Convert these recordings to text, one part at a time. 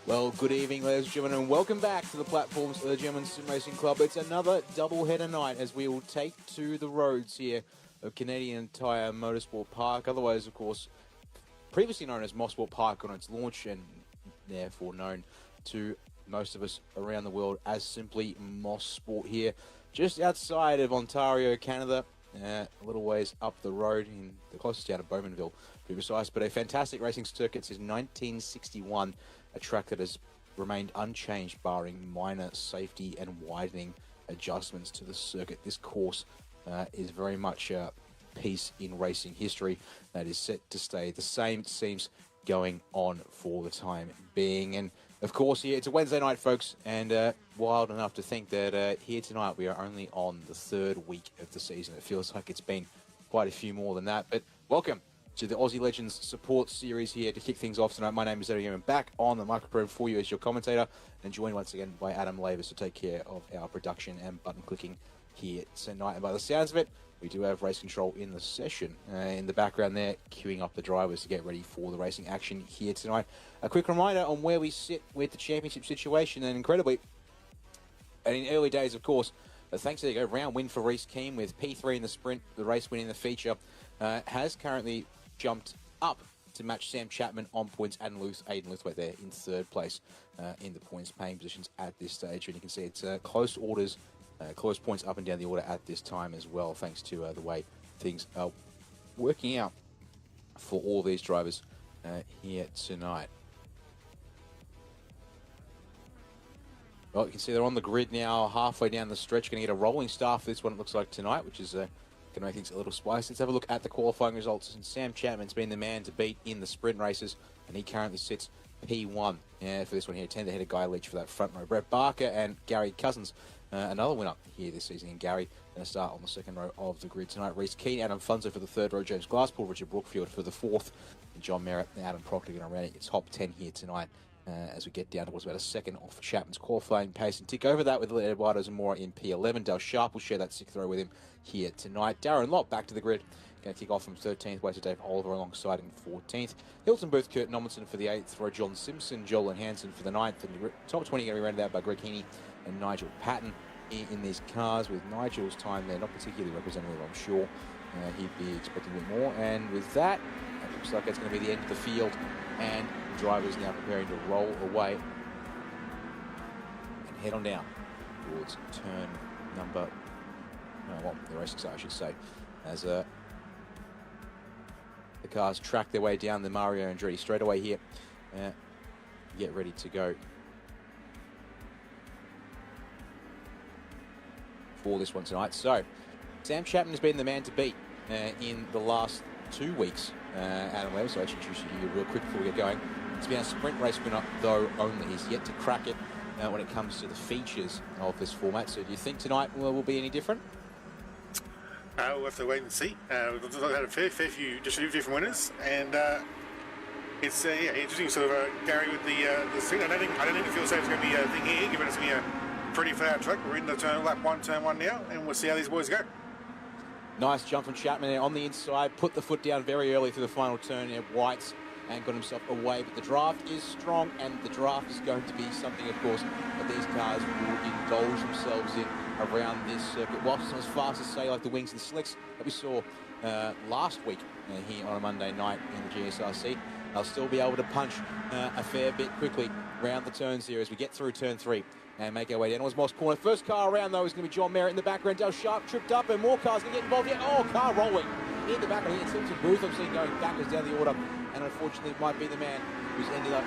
Well, good evening, ladies and gentlemen, and welcome back to the platforms of the German Sim Racing Club. It's another double-header night as we will take to the roads here of Canadian Tire Motorsport Park, otherwise, of course, previously known as Motorsport Park on its launch, and therefore known to most of us around the world as simply Motorsport here, just outside of Ontario, Canada, a little ways up the road in the closest town of Bowmanville, to be precise, but a fantastic racing circuit since 1961, a track that has remained unchanged barring minor safety and widening adjustments to the circuit. This course is very much a piece in racing history that is set to stay the same, it seems, going on for the time being. And of course, here it's a Wednesday night, folks, and wild enough to think that here tonight we are only on the third week of the season. It feels like it's been quite a few more than that, but welcome to the Aussie Legends Support Series here to kick things off tonight. My name is Eddie Newman, back on the microphone for you as your commentator, and joined once again by Adam Lavis to take care of our production and button clicking here tonight. And by the sounds of it, we do have race control in the session. In the background there, queuing up the drivers to get ready for the racing action here tonight. A quick reminder on where we sit with the championship situation, and incredibly, and in early days, of course, thanks to the round win for Reese Keane with P3 in the sprint, the race win in the feature, has currently jumped up to match Sam Chapman on points, and Aiden Luthwaite there in third place in the points paying positions at this stage. And you can see it's close orders, close points up and down the order at this time as well, thanks to the way things are working out for all these drivers here tonight. Well, you can see they're on the grid now, halfway down the stretch. Going to get a rolling start for this one, it looks like, tonight, which is going to make things a little spicy. Let's have a look at the qualifying results. And Sam Chapman's been the man to beat in the sprint races, and he currently sits P1 for this one here. 10 ahead of Guy Leach for that front row. Brett Barker and Gary Cousins, another winner here this season. And Gary going to start on the second row of the grid tonight. Reese Keane, Adam Funzo for the third row. James Glasspool, Richard Brookfield for the fourth. And John Merritt and Adam Proctor going to round it top 10 here tonight. As we get down towards about a second off Chapman's qualifying pace, and tick over that with Eduardo Zamora in P11. Dale Sharp will share that sixth row with him here tonight. Darren Lott back to the grid, going to kick off from 13th, way to Dave Oliver alongside in 14th. Hilton Booth, Kurt Nommensen for the 8th row, John Simpson, Joel and Hansen for the 9th, and the top 20 going to be rounded out by Greg Heaney and Nigel Patton in these cars, with Nigel's time there not particularly representative, I'm sure. He'd be expecting a bit more, and with that, it looks like it's going to be the end of the field, and drivers now preparing to roll away and head on down towards turn number, well, the racing side, I should say, as the cars track their way down the Mario Andretti straightaway here. Get ready to go for this one tonight. So, Sam Chapman has been the man to beat in the last 2 weeks. Adam Lewis, so I'll introduce you here real quick before we get going. It's been a sprint race winner, though, only. He's yet to crack it when it comes to the features of this format. So do you think tonight will be any different? We'll have to wait and see. We've had a fair few different winners, and it's yeah, interesting. Sort of Gary with the thing. I don't think the field safety is going to be a thing here, given it's going to be a pretty flat track. We're in the lap one, turn one now, and we'll see how these boys go. Nice jump from Chapman there on the inside. Put the foot down very early through the final turn at White's and got himself away. But the draft is strong, and the draft is going to be something, of course, that these cars will indulge themselves in around this circuit. Whilst it's not as fast as, say, like the wings and slicks that we saw last week here on a Monday night in the GSRC, they'll still be able to punch a fair bit quickly round the turns here as we get through turn 3. And make our way down towards Moss Corner. First car around, though, is going to be John Merritt in the background. Dale Sharp tripped up, and more cars going to get involved here. Oh, car rolling in the background here. Tilton Booth, I'm seeing going backwards down the order. And unfortunately, it might be the man who's ended up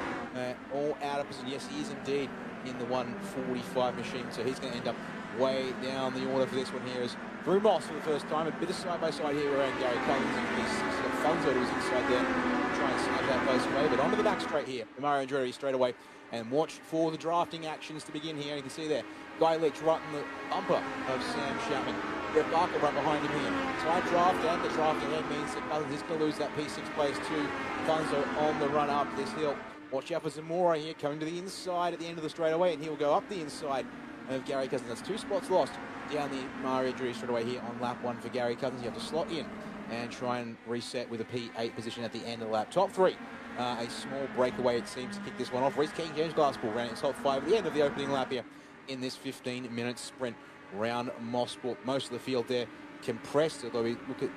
all out of position. Yes, he is indeed in the 145 machine. So he's going to end up way down the order for this one here. As through Moss for the first time. A bit of side-by-side here around Gary Collins. And he's got Funzo to his inside there. Try and snap that place away. But onto the back straight here. The Mario Andretti straight away. And watch for the drafting actions to begin here. You can see there, Guy Leach right in the bumper of Sam Chapman. Brett Barker right behind him here. Tight draft, and the draft ahead means that Cousins is going to lose that P6 place to Funzo on the run up this hill. Watch out for Zamora here, coming to the inside at the end of the straightaway, and he'll go up the inside of Gary Cousins. That's 2 spots lost down the Mario Andretti straightaway here on lap 1 for Gary Cousins. You have to slot in and try and reset with a P8 position at the end of the lap. Top 3, a small breakaway, it seems, to kick this one off. Reese King, James Glasspool ran in top 5 at the end of the opening lap here in this 15-minute sprint round Motorsport. Most of the field there compressed, although we look at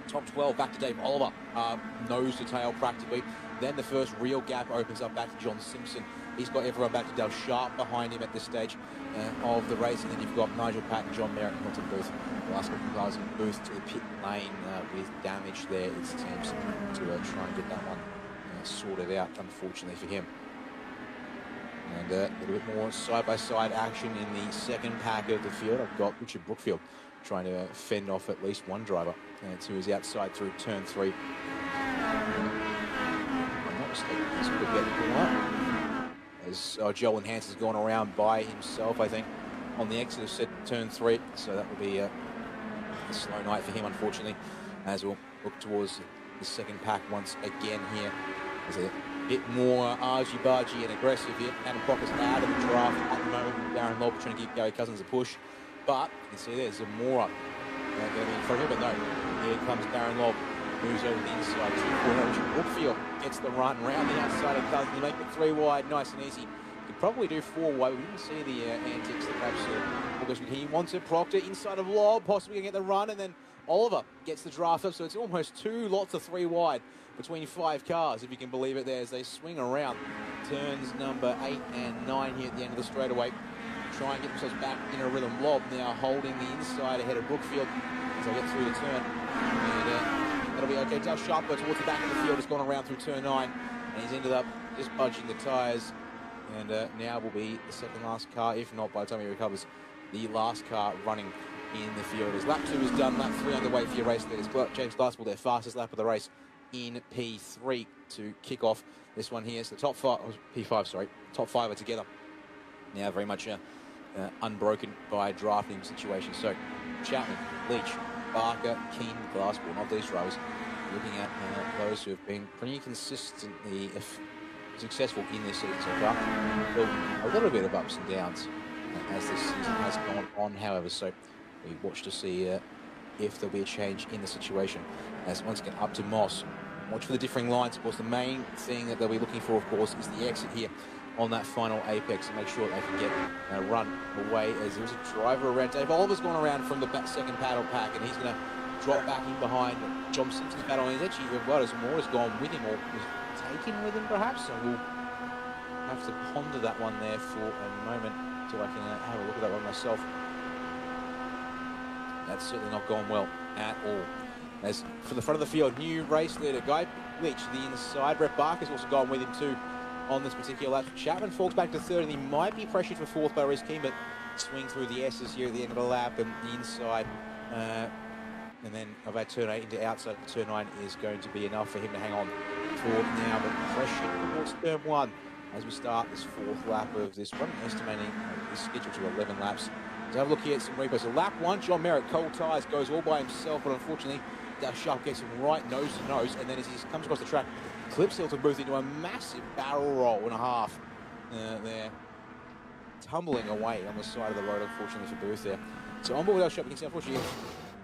top 12 back to Dave Oliver, nose to tail practically. Then the first real gap opens up back to John Simpson. He's got everyone back to Dale Sharp behind him at this stage of the race. And then you've got Nigel Patton, John Merritt, and Hilton Booth. The last couple of guys in Booth to the pit lane with damage there, it seems, to try and get that one sorted out, unfortunately for him. And a little bit more side-by-side action in the second pack of the field. I've got Richard Brookfield trying to fend off at least one driver to his outside through turn 3. I'm not mistaken, he's going to get the corner. As Joel Enhance has gone around by himself, I think, on the exit of turn 3. So that will be a slow night for him, unfortunately, as we'll look towards the second pack once again here. There's a bit more argy-bargy and aggressive here. Adam Proctor's out of the draft at the moment. Darren Lobb trying to give Gary Cousins a push. But you can see there's Zamora going to be in front of him. But no, here comes Darren Lobb. Moves over the inside. Richard Brookfield gets the run round the outside of Cousins to make it 3 wide, nice and easy. Could probably do 4 wide. We didn't see the antics that perhaps August. He wants it. Proctor inside of Lobb, possibly going to get the run, and then Oliver gets the draft up. So it's almost 2 lots of 3 wide between 5 cars, if you can believe it there, as they swing around turns number 8 and 9 here at the end of the straightaway. Try and get themselves back in a rhythm. Lobb now holding the inside ahead of Brookfield as they get through the turn. And that'll be okay. Dale Sharp goes towards the back of the field. Has gone around through turn 9, and he's ended up just budging the tyres. And now will be the second last car, if not by the time he recovers, the last car running in the field. As lap 2 is done, lap 3 underway for your race leaders. James Glasspool, their fastest lap of the race in P3 to kick off this one here. So the top 5, P5, sorry, top 5 are together now, very much unbroken by drafting situation. So Chapman, Leach, Barker, Keane, Glasspool, not these drivers. Looking at those who have been pretty consistently successful in this season so far. A little bit of ups and downs as this season has gone on, however. So we watch to see if there'll be a change in the situation. As once again, up to Moss. Watch for the differing lines. Of course, the main thing that they'll be looking for, of course, is the exit here on that final apex and make sure they can get a run away. As there's a driver around. Dave Oliver's gone around from the second paddle pack, and he's going to drop back in behind John Simpson's battle. And he's actually, well, as Moore's gone with him, or was taken with him, perhaps. So we'll have to ponder that one there for a moment until I can have a look at that one myself. That's certainly not gone well at all. As for the front of the field, new race leader, Guy Leach, the inside. Brett Barker's also gone with him too on this particular lap. Chapman falls back to third, and he might be pressured for fourth by Reese King, but swing through the S's here at the end of the lap, and the inside. And then about turn 8 into outside turn 9 is going to be enough for him to hang on for now. But pressure towards turn 1 as we start this 4th lap of this one, estimating is scheduled to 11 laps. Let's have a look here at some replays. So lap 1, John Merritt, cold tyres, goes all by himself, but unfortunately, Dale Sharp gets him right nose to nose, and then as he comes across the track, clips Hilton Booth into a massive barrel roll and a half there, tumbling away on the side of the road, unfortunately for Booth there. So on board with Dale Sharp, you can see, unfortunately,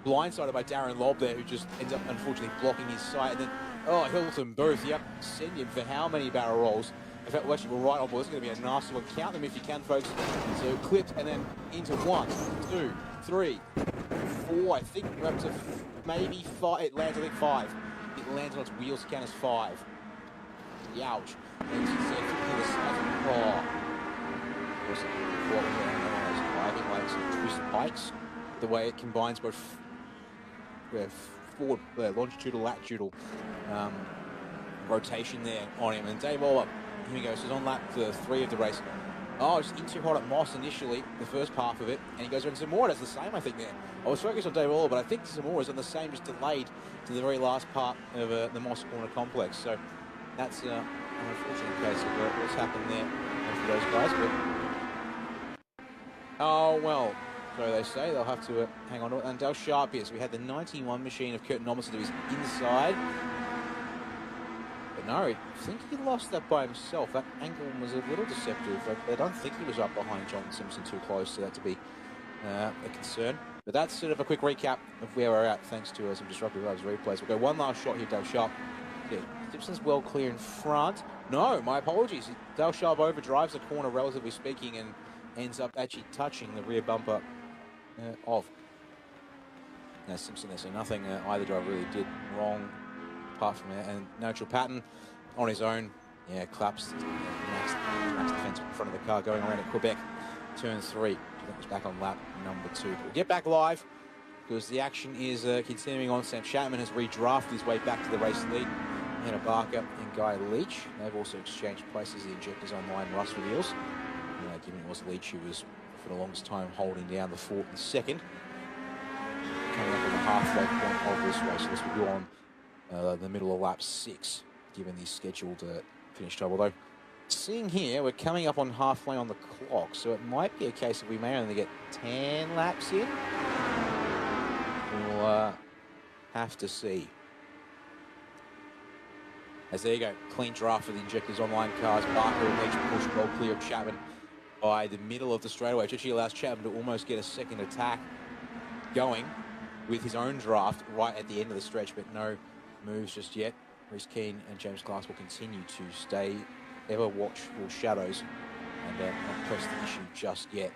blindsided by Darren Lobb there, who just ends up, unfortunately, blocking his sight. And then, oh, Hilton Booth, yep, send him for how many barrel rolls? In fact, we're actually right on board. This is going to be a nasty one. Count them if you can, folks. So clipped and then into 1, 2, 3, 4. I think we're up to maybe 5. It lands, I think, 5. It lands on its wheels to count as 5. Youch. And driving like some twist bikes. The way it combines both forward, longitudinal, latitudinal rotation there on him. And Dave Oliver, here we go, so he's on lap 3 of the race. Oh, just in too hot at Moss initially, the first half of it, and he goes around. Zamora does the same, I think, there. I was focused on Dave Oliver, but I think Zamora's on the same, just delayed to the very last part of the Moss Corner complex. So that's an unfortunate case of what's happened there for those guys. But oh, well, so they say they'll have to hang on to it. And Dale Sharp here, so we had the 91 machine of Curtin Nomerson to his inside. But no, I think he lost that by himself. That angle was a little deceptive. I don't think he was up behind John Simpson too close to that to be a concern. But that's sort of a quick recap of where we're at, thanks to some Disruptive Loves replays. We'll go one last shot here, Dale Sharp. Yeah, Gibson's well clear in front. No, my apologies. Dale Sharp overdrives the corner, relatively speaking, and ends up actually touching the rear bumper of Simpson there. So nothing either driver really did wrong, apart from that. And Nigel Patton on his own, collapsed. Max defense in front of the car going around at Quebec, turn 3. I think it's back on lap number 2. But we'll get back live because the action is continuing on. Sam Chapman has redrafted his way back to the race lead. Hannah Barker and Guy Leach. They've also exchanged places. The injectors online, Russ reveals. Given it was Leach who was for the longest time holding down the fort and second. Coming up on the halfway point of this race. This will be on the middle of lap 6, given the scheduled finish time. Although, seeing here, we're coming up on halfway on the clock, so it might be a case that we may only get 10 laps in. We'll have to see. As there you go, clean draft for the injectors online cars. Barker and Leach pushed well clear of Chapman by the middle of the straightaway, which actually allows Chapman to almost get a second attack going with his own draft right at the end of the stretch, but no moves just yet. Reece Keane and James Glass will continue to stay ever watchful shadows and not press the issue just yet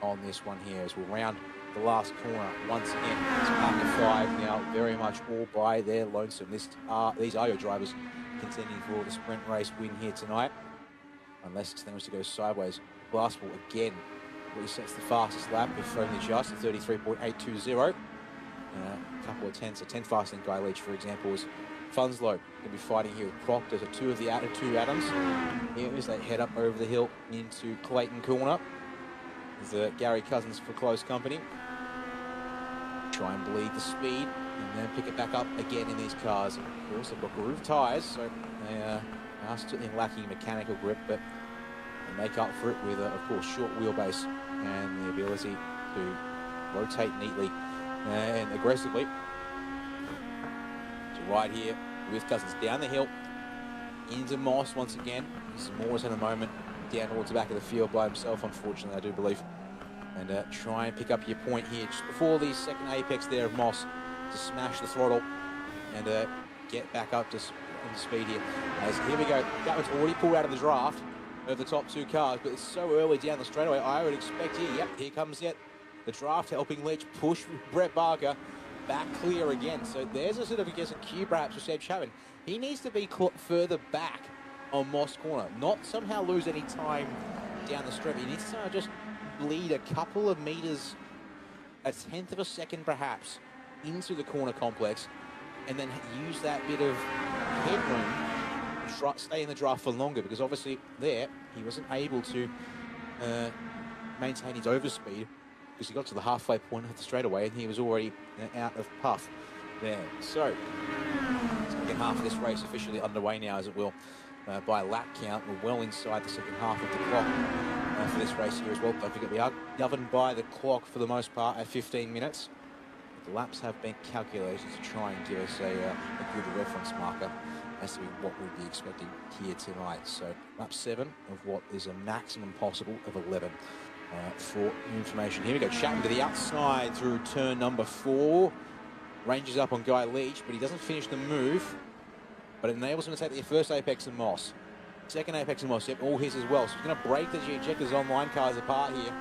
on this one here, as we'll round the last corner once again. It's Parker 5 now, very much all by their lonesome. These are your drivers contending for the sprint race win here tonight, unless it's things to go sideways. Glass will again resets the fastest lap, if only just, at 33.820. A couple of tenths, a tenth faster than Guy Leach, for example, is Funslow. Going to be fighting here with Proctor. So two Adams. Here as they head up over the hill into Clayton Corner. There's Gary Cousins for close company. Try and bleed the speed and then pick it back up again in these cars. And of course, they've got groove tyres, so they are certainly lacking mechanical grip, but they make up for it with, of course, short wheelbase and the ability to rotate neatly and aggressively. So right here with Cousins down the hill into Moss once again. Moore's had a moment down towards the back of the field by himself, unfortunately, I do believe. And try and pick up your point here just before the second apex there of Moss to smash the throttle and get back up to speed here. As here we go, that one's already pulled out of the draft of the top two cars, but it's so early down the straightaway. I would expect here, yep, here comes yet the draft helping Leach push Brett Barker back clear again. So there's a sort of, I guess, a cue perhaps for Seb Chapman. He needs to be further back on Moss Corner, not somehow lose any time down the strip. He needs to just bleed a couple of meters, a tenth of a second perhaps, into the corner complex, and then use that bit of headroom to stay in the draft for longer, because obviously there he wasn't able to maintain his overspeed because he got to the halfway point of the straightaway and he was already out of puff there. So second half of this race officially underway now, as it will by lap count. We're well inside the second half of the clock for this race here as well. Don't forget, we are governed by the clock for the most part at 15 minutes. The laps have been calculated to try and give us a good reference marker as to what we'd be expecting here tonight. So lap 7 of what is a maximum possible of 11 for information. Here we go, Chapman to the outside through turn number 4. Ranges up on Guy Leach, but he doesn't finish the move. But it enables him to take the first apex and Moss. Second apex and Moss, yep, all his as well. So he's going to break the injectors online cars apart here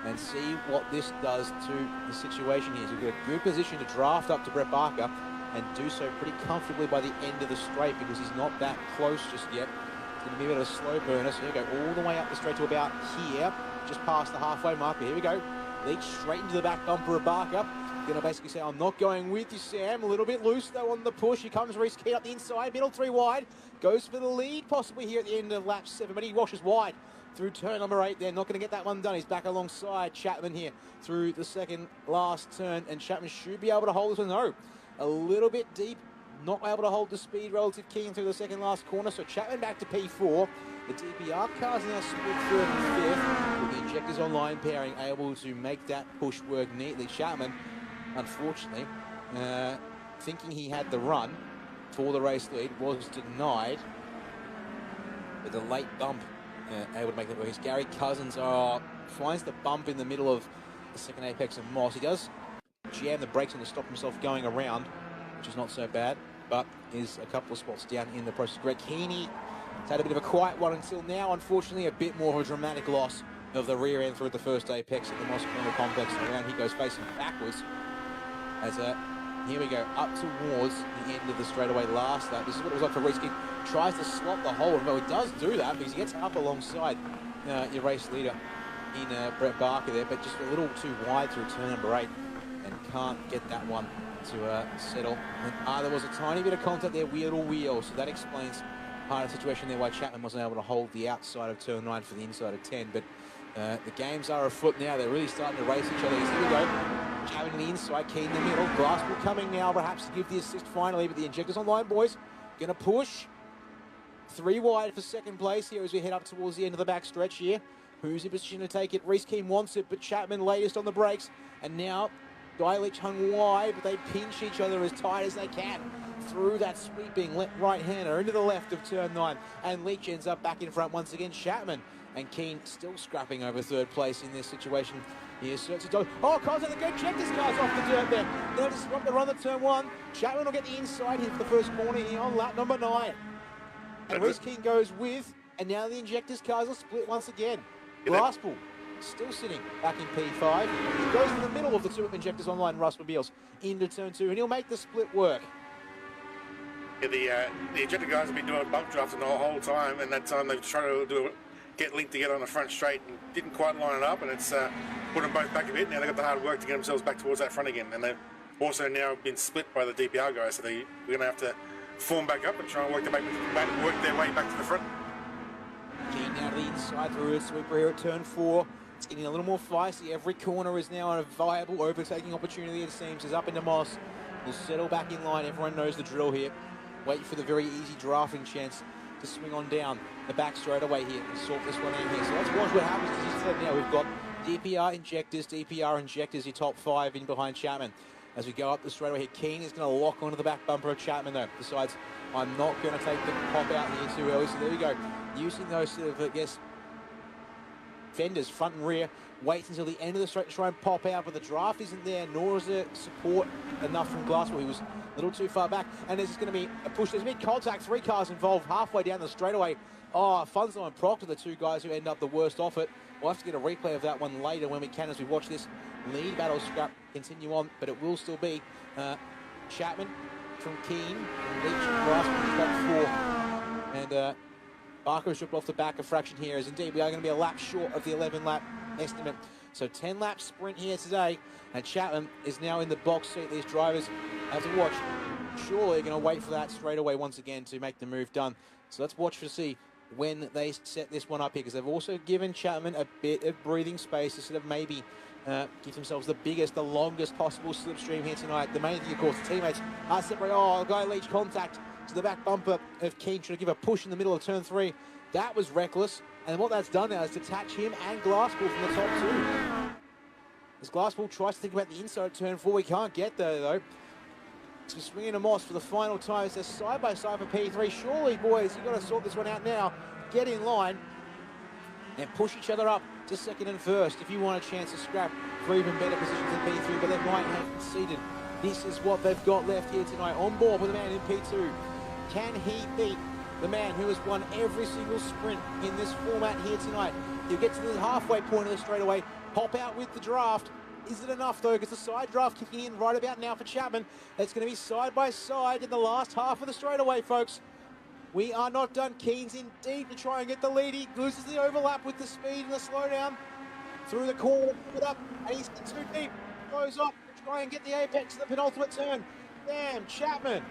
and see what this does to the situation here. So we've got a good position to draft up to Brett Barker and do so pretty comfortably by the end of the straight, because he's not that close just yet. It's going to be a bit of a slow burner. So here we go, all the way up the straight to about here, just past the halfway marker. Here we go. Leach straight into the back bumper of Barker. Going to basically say, I'm not going with you, Sam. A little bit loose, though, on the push. Here comes Reece Keane up the inside, middle 3 wide. Goes for the lead, possibly here at the end of lap 7, but he washes wide through turn number 8 there. Not going to get that one done. He's back alongside Chapman here through the second last turn, and Chapman should be able to hold this one. No, a little bit deep. Not able to hold the speed relative Keane through the second last corner. So Chapman back to P4. The DPR cars now split 3rd and 5th, with the injectors online pairing able to make that push work neatly. Chapman, unfortunately, thinking he had the run for the race lead, was denied with a late bump, able to make that work. Gary Cousins finds the bump in the middle of the second apex of Moss. He does jam the brakes on to stop himself going around, which is not so bad, but is a couple of spots down in the process. Greg Heaney has had a bit of a quiet one until now. Unfortunately, a bit more of a dramatic loss of the rear end through the first apex at the Motorsport complex. And around he goes facing backwards as here we go, up towards the end of the straightaway last lap. This is what it was like for Reese King. Tries to slot the hole, well, he does do that because he gets up alongside your race leader in Brett Barker there, but just a little too wide through turn number 8 and can't get that one to settle. And, there was a tiny bit of contact there, wheel to wheel, so that explains part of the situation there why Chapman wasn't able to hold the outside of turn 9 for the inside of 10, but the games are afoot now. They're really starting to race each other. Here we go. Chapman in the inside, Keen in the middle. Glasspool coming now, perhaps to give the assist finally, but the injectors online, boys. Gonna push. 3 wide for second place here as we head up towards the end of the back stretch here. Who's in position to take it? Reese Keen wants it, but Chapman latest on the brakes. And now Guy Leach hung wide, but they pinch each other as tight as they can through that sweeping right-hander into the left of turn 9. And Leach ends up back in front once again. Chapman and Keen still scrapping over third place in this situation. Here's oh, contact the good check. This guy's off the dirt there. They'll disrupt the run at turn 1. Chapman will get the inside here for the first corner here on lap number 9. And Reese King goes with, and now the injectors cars will split once again. Glasspool still sitting back in P5. He goes in the middle of the 2 injectors online Rustmobiles into turn 2, and he'll make the split work. Yeah, the injector guys have been doing bump drafting the whole time, and that time they've tried to get linked together on the front straight and didn't quite line it up, and it's put them both back a bit. Now they've got the hard work to get themselves back towards that front again, and they've also now been split by the DPR guys, so we're going to have to form back up and try and work their way back to the front. Keen now to the inside through a sweeper here at turn 4. It's getting a little more feisty. Every corner is now a viable overtaking opportunity, it seems. Is up into Moss. Will settle back in line. Everyone knows the drill here. Wait for the very easy drafting chance to swing on down the back straight away here and sort this one out here. So let's watch what happens. As you said, now we've got DPR injectors, your top 5 in behind Chapman. As we go up the straightaway here, Keen is going to lock onto the back bumper of Chapman though. Decides, I'm not going to take the pop out here too early. So there we go. Using those sort of, I guess, fenders, front and rear, waits until the end of the straight to try and pop out, but the draft isn't there, nor is there support enough from Glasspool. He was a little too far back, and there's going to be a push. There's been contact, 3 cars involved halfway down the straightaway. Oh, Funzo and Proctor, the 2 guys who end up the worst off it. We'll have to get a replay of that one later when we can, as we watch this lead battle scrap continue on, but it will still be Chapman from Keen, Leach, Glasspool, top 4, and Barker stripped off the back a fraction here, as indeed we are going to be a lap short of the 11-lap estimate. So 10-lap sprint here today, and Chapman is now in the box seat. These drivers have to watch. Surely they're going to wait for that straight away once again to make the move done. So let's watch to see when they set this one up here, because they've also given Chapman a bit of breathing space to sort of maybe give themselves the biggest, the longest possible slipstream here tonight. The main thing, of course, the teammates are separate. Oh, Guy Leach contact to the back bumper of Keen, trying to give a push in the middle of turn 3. That was reckless, and what that's done now is detach him and Glasspool from the top 2. As Glasspool tries to think about the inside of turn 4, we can't get there though. So swinging a Moss for the final time. It's a side by side for P3. Surely, boys, you've got to sort this one out now. Get in line and push each other up to second and first if you want a chance to scrap for even better positions than P3, but they might have conceded. This is what they've got left here tonight. On board with the man in P2. Can he beat the man who has won every single sprint in this format here tonight? He'll get to the halfway point of the straightaway, pop out with the draft. Is it enough though? Because the side draft kicking in right about now for Chapman. It's going to be side by side in the last half of the straightaway, folks. We are not done. Keen's in deep to try and get the lead. He loses the overlap with the speed and the slowdown. Through the corner, it up, and he's too deep. Goes off to try and get the apex of the penultimate turn. Damn, Chapman.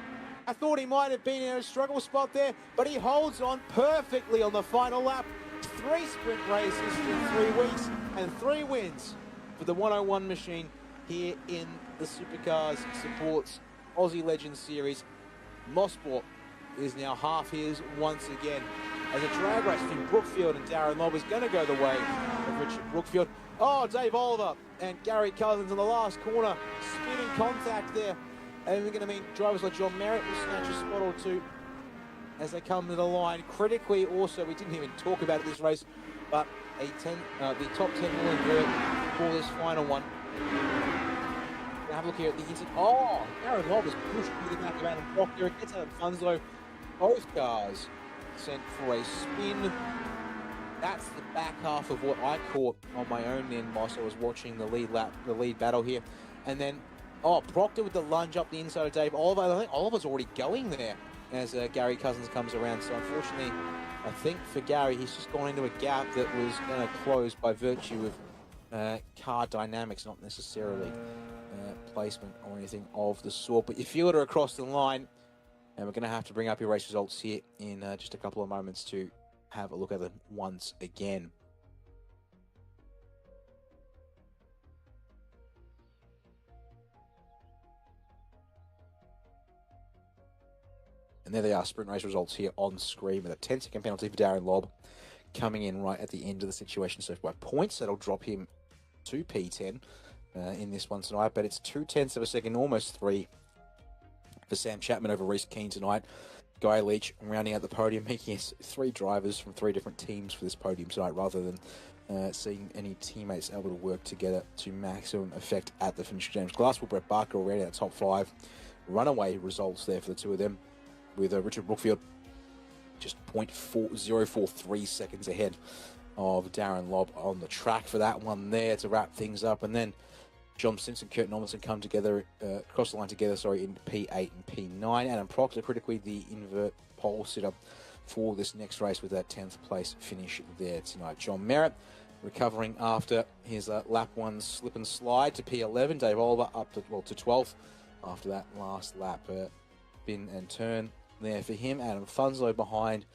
I thought he might have been in a struggle spot there, but he holds on perfectly on the final lap. 3 sprint races in 3 weeks and 3 wins for the 101 machine here in the Supercars Supports Aussie Legends Series. Motorsport is now half his once again, as a drag race between Brookfield and Darren Lobb is going to go the way of Richard Brookfield. Oh, Dave Oliver and Gary Cousins in the last corner, spinning contact there. And we're going to mean drivers like John Merritt will snatch a spot or 2 as they come to the line. Critically also, we didn't even talk about it this race, but the top 10 will invert for this final one. Have a look here at the inside. Oh, Aaron Lobb was pushed through the back of Adam Proctor. It gets out of Funzo. Both cars sent for a spin. That's the back half of what I caught on my own end whilst I was watching the lead battle here. And then, Proctor with the lunge up the inside of Dave Oliver. I think Oliver's already going there as Gary Cousins comes around. So unfortunately, I think for Gary, he's just gone into a gap that was going to close by virtue of car dynamics, not necessarily placement or anything of the sort. But you feel it across the line, and we're going to have to bring up your race results here in just a couple of moments to have a look at them once again. And there they are, sprint race results here on screen with a 10-second penalty for Darren Lobb coming in right at the end of the situation. So by points, that'll drop him to P10 in this one tonight, but it's 0.2 of a second, almost 3 for Sam Chapman over Reese Keane tonight. Guy Leach rounding out the podium, making us 3 drivers from 3 different teams for this podium tonight, rather than seeing any teammates able to work together to maximum effect at the finish. James Glasswell, Brett Barker already at top 5. Runaway results there for the two of them, with Richard Brookfield just 0.043 seconds ahead of Darren Lobb on the track for that one there to wrap things up. And then John Simpson, Kurt Normanson come together, cross the line together, in P8 and P9. Adam Proctor, critically, the invert pole sitter for this next race with that 10th place finish there tonight. John Merritt recovering after his lap 1 slip and slide to P11. Dave Oliver up to 12th after that last lap. Spin and turn there for him. Adam Funzo behind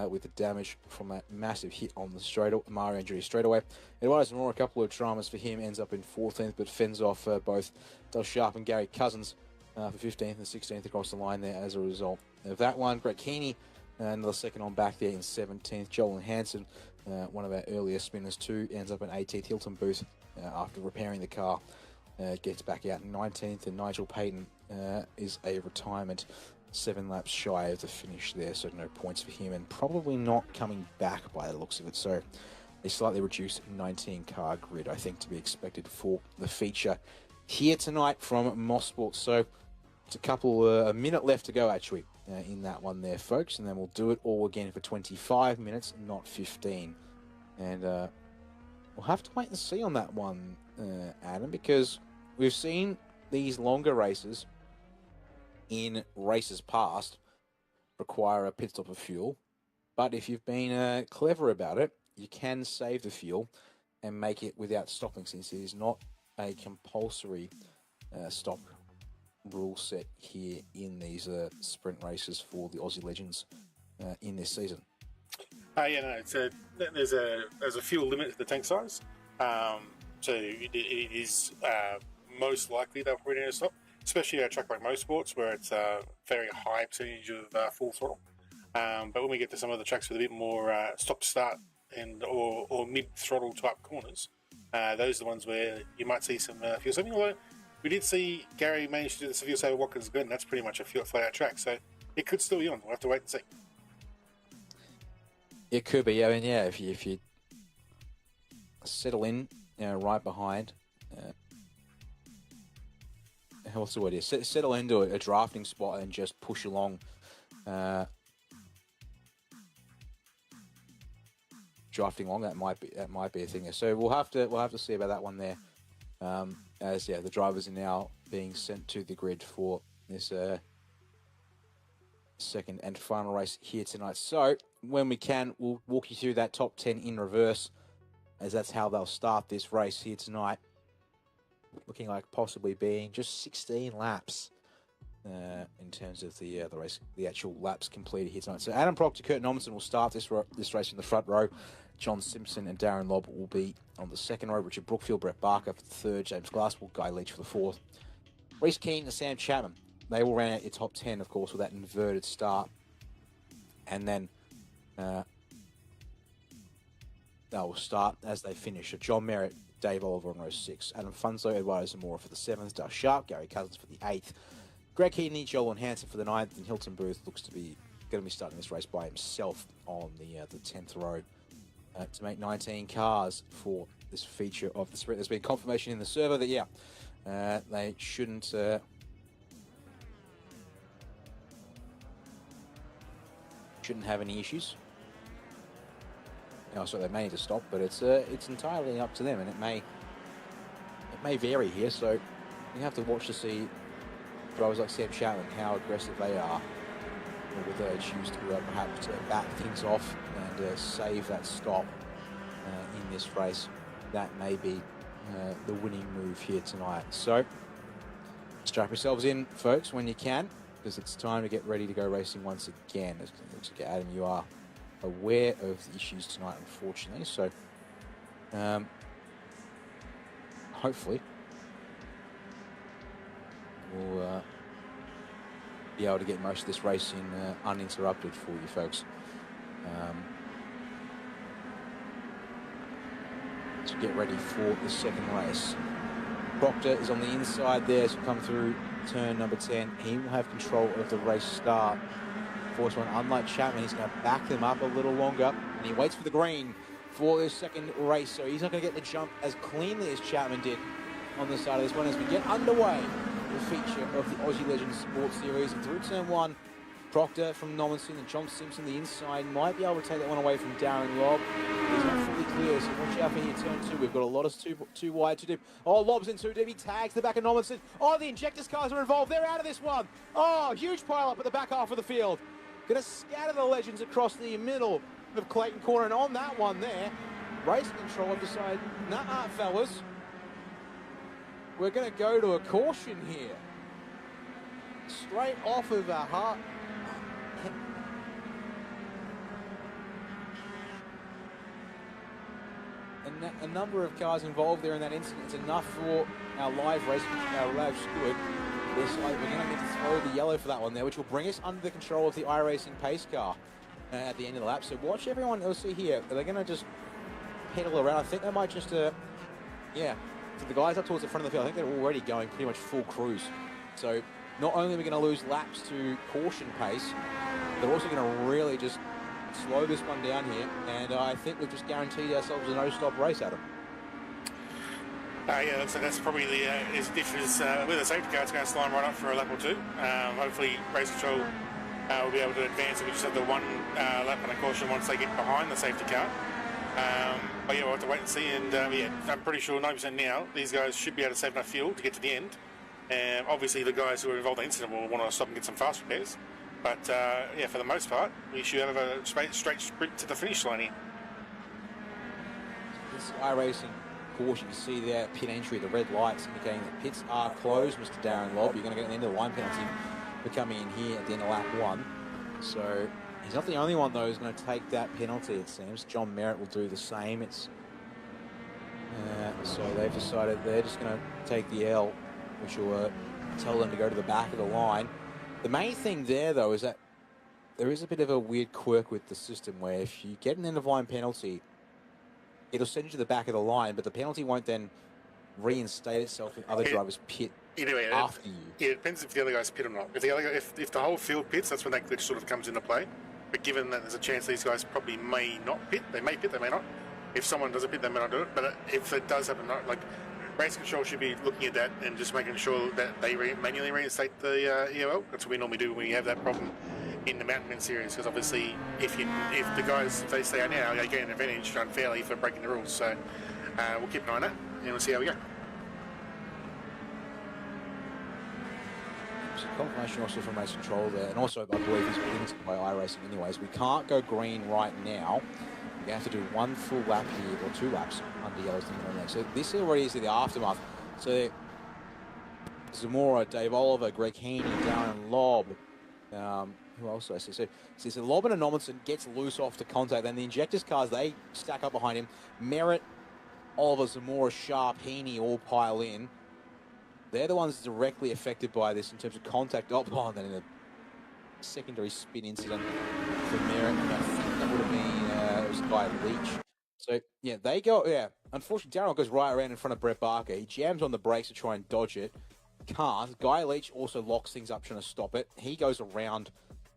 with the damage from that massive hit on the Mario injury straightaway. Eduardo Zamora, a couple of dramas for him, ends up in 14th, but fends off both Del Sharp and Gary Cousins for 15th and 16th across the line there as a result of that one. Greg Keeney, another second on back there in 17th. Joel Hansen, one of our earlier spinners too, ends up in 18th. Hilton Booth, after repairing the car, gets back out in 19th, and Nigel Payton is a retirement 7 laps shy of the finish there, so no points for him, and probably not coming back by the looks of it. So a slightly reduced 19-car grid, I think, to be expected for the feature here tonight from Motorsport. So it's a minute left to go, actually, in that one there, folks, and then we'll do it all again for 25 minutes, not 15. And we'll have to wait and see on that one, Adam, because we've seen these longer races in races past require a pit stop of fuel, but if you've been clever about it, you can save the fuel and make it without stopping, since it is not a compulsory stop rule set here in these sprint races for the Aussie Legends in this season. There's a fuel limit to the tank size, so it is most likely they'll put in a stop, especially at a track like Motorsports, where it's a very high percentage of full throttle. But when we get to some of the tracks with a bit more stop-start and or mid-throttle type corners, those are the ones where you might see some fuel saving. Although we did see Gary manage to do the fuel saving at Watkins Glen, and that's pretty much a flat-out track, so it could still be on. We'll have to wait and see. It could be, I mean, yeah, if you settle in, right behind. What's the word here? Settle into a drafting spot and just push along. Drafting along, that might be a thing. So we'll have to see about that one there. The drivers are now being sent to the grid for this second and final race here tonight. So when we can, we'll walk you through that top 10 in reverse, as that's how they'll start this race here tonight. Looking like possibly being just 16 laps in terms of the race, the actual laps completed here tonight. So Adam Proctor, Kurt Normanson will start this race in the front row. John Simpson and Darren Lobb will be on the second row. Richard Brookfield, Brett Barker for the third. James Glasswell, Guy Leach for the fourth. Reese Keane and Sam Chapman, they will round out your top 10, of course, with that inverted start. And then they will start as they finish. So John Merritt, Dave Oliver on row 6. Adam Funzo, Eduardo Zamora for the 7th. Dale Sharp, Gary Cousins for the 8th. Greg Heaney, Joel Hansen for the 9th. And Hilton Booth looks to be going to be starting this race by himself on the 10th row to make 19 cars for this feature of the sprint. There's been confirmation in the server that, They shouldn't have any issues. So they may need to stop, but it's entirely up to them, and it may vary here. So you have to watch to see drivers like Sam Chapman, how aggressive they are, or whether they choose to perhaps back things off and save that stop in this race. That may be the winning move here tonight. So strap yourselves in, folks, when you can, because it's time to get ready to go racing once again. It looks like, Adam, you are aware of the issues tonight, unfortunately. So hopefully we'll be able to get most of this racing uninterrupted for you folks. To get ready for the second race. Proctor is on the inside there, so come through turn number 10. He will have control of the race start. Force one, unlike Chapman, he's going to back them up a little longer, and he waits for the green for this second race, so he's not going to get the jump as cleanly as Chapman did on the side of this one as we get underway the feature of the Aussie Legends Sports Series. And through turn 1, Proctor from Nommensen and John Simpson the inside might be able to take that one away from Darren Lobb. He's not fully clear, so watch out for here turn 2. We've got a lot of too wide, too deep. Oh, Lobb's in too deep. He tags the back of Nommensen. Oh, the injectors cars are involved. They're out of this one. Oh, huge pile up at the back half of the field. Going to scatter the Legends across the middle of Clayton Corner, and on that one there, race control have decided, nah, fellas, we're going to go to a caution here. Straight off of our heart. And a number of cars involved there in that incident. It's enough for our live race, our live steward. We're going to need to throw the yellow for that one there, which will bring us under the control of the iRacing pace car at the end of the lap. So watch everyone else see here. They're going to just pedal around. I think they might just, so the guys up towards the front of the field, I think they're already going pretty much full cruise. So not only are we going to lose laps to caution pace, they're also going to really just slow this one down here. And I think we've just guaranteed ourselves a no-stop race, Adam. Yeah, that's probably the difference with the safety car. It's going to slide right up for a lap or two. Hopefully, race control will be able to advance. We just have the one lap and a caution once they get behind the safety car. But yeah, we'll have to wait and see. And I'm pretty sure 90% now, these guys should be able to save enough fuel to get to the end. Obviously, the guys who are involved in the incident will want to stop and get some fast repairs. But for the most part, we should have a straight sprint to the finish line here. This iRacing caution, you see there, pit entry, the red lights indicating that pits are closed, Mr. Darren Lobb. You're going to get an end of the line penalty for coming in here at the end of lap 1. So he's not the only one, though, who's going to take that penalty, it seems. John Merritt will do the same. So they've decided they're just going to take the L, which will tell them to go to the back of the line. The main thing there, though, is that there is a bit of a weird quirk with the system where if you get an end-of-line penalty, it'll send you to the back of the line, but the penalty won't then reinstate itself if other drivers pit after you. Yeah, it depends if the other guys pit or not. If the whole field pits, that's when that glitch sort of comes into play. But given that there's a chance these guys probably may not pit, they may pit, they may not. If someone doesn't pit, they may not do it. But if it does happen, race control should be looking at that and just making sure that they manually reinstate the EOL. That's what we normally do when we have that problem in the Mountain Men series, because obviously if the guys, if they stay out now, they get an advantage unfairly for breaking the rules. So we'll keep an eye on that and we'll see how we go. Confirmation also from race control there, and also I believe he's limited by iRacing anyways. We can't go green right now. We have to do one full lap here, or 2 laps under yellow's limit. So this already is the aftermath. So Zamora, Dave Oliver, Greg Heaney, Darren Lobb. Who else do I see? So Lobb and Nommensen gets loose off to contact. Then the injectors cars, they stack up behind him. Merritt, Oliver, Zamora, Sharp, Heaney all pile in. They're the ones directly affected by this in terms of contact. Oh, and then in a secondary spin incident for Merritt. I think that would have been it was Guy Leach. So yeah, they go. Yeah, unfortunately, Darryl goes right around in front of Brett Barker. He jams on the brakes to try and dodge it. Can't. Guy Leach also locks things up trying to stop it. He goes around,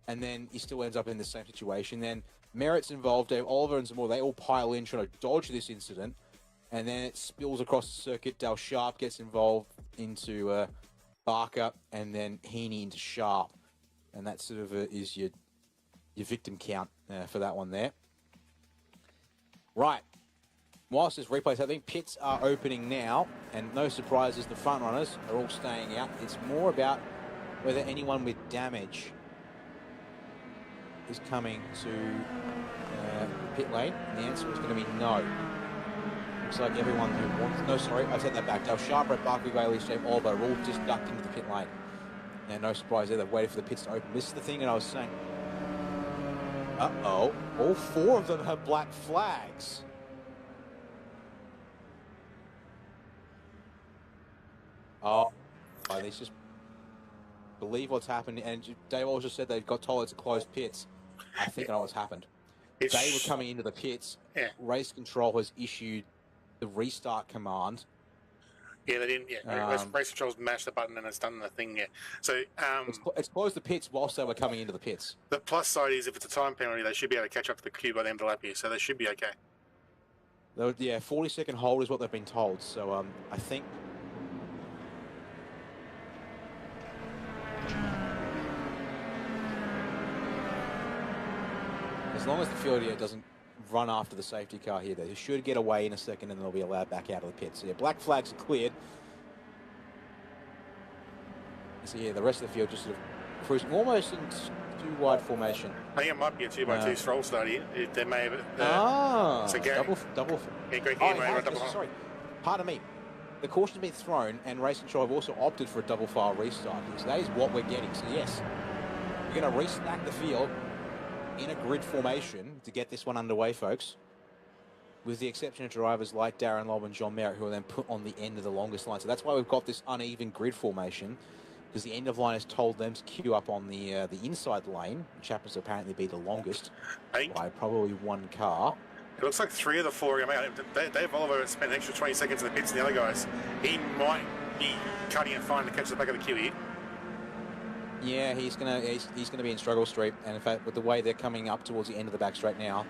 and then he still ends up in the same situation. Then Merritt's involved. Dave Oliver and some more. They all pile in trying to dodge this incident. And then it spills across the circuit. Dale Sharp gets involved. into Barker, and then Heaney into Sharp. And that sort of is your victim count for that one there. Right. Whilst this replay's happening, pits are opening now, and no surprises, the front runners are all staying out. It's more about whether anyone with damage is coming to pit lane, and the answer is going to be no. Looks like everyone who wants... No, sorry, I take that back. Dale Sharp, Brett Barkley, Bailey, James Alba are all just ducked into the pit lane. And no surprise there, they've waited for the pits to open. This is the thing that I was saying. Uh-oh. All four of them have black flags. Oh, they just believe what's happened. And Dave also said they've got told it's a closed pits. I think I know what's happened. They were coming into the pits. Yeah. Race control has issued the restart command. Yeah, they didn't. Yeah, race control's mashed the button and it's done the thing. Yeah. So it's closed the pits whilst they were coming into the pits. The plus side is if it's a time penalty, they should be able to catch up to the queue by the end of the lap here, so they should be okay. Yeah, 40-second hold is what they've been told. So I think. As long as the field here doesn't run after the safety car here, they should get away in a second and they'll be allowed back out of the pit. So yeah, black flags are cleared. So yeah, the rest of the field just sort of cruising almost in two-wide formation. I think it might be a 2x2 stroll start here. They may have so Gary, double. Yeah, Greg Sorry, pardon me. The caution's been thrown, and Race Control have also opted for a double file restart here. So that is what we're getting. So yes, we're going to restack the field in a grid formation to get this one underway, folks, with the exception of drivers like Darren Lobb and John Merritt, who are then put on the end of the longest line. So that's why we've got this uneven grid formation, because the end of line has told them to queue up on the inside lane, which happens to apparently be the longest by probably one car. It looks like 3 of the 4 are going to make Dave Oliver spent an extra 20 seconds in the pits and the other guys. He might be cutting it fine to catch the back of the queue here. Yeah, he's gonna be in struggle street, and in fact, with the way they're coming up towards the end of the back straight now,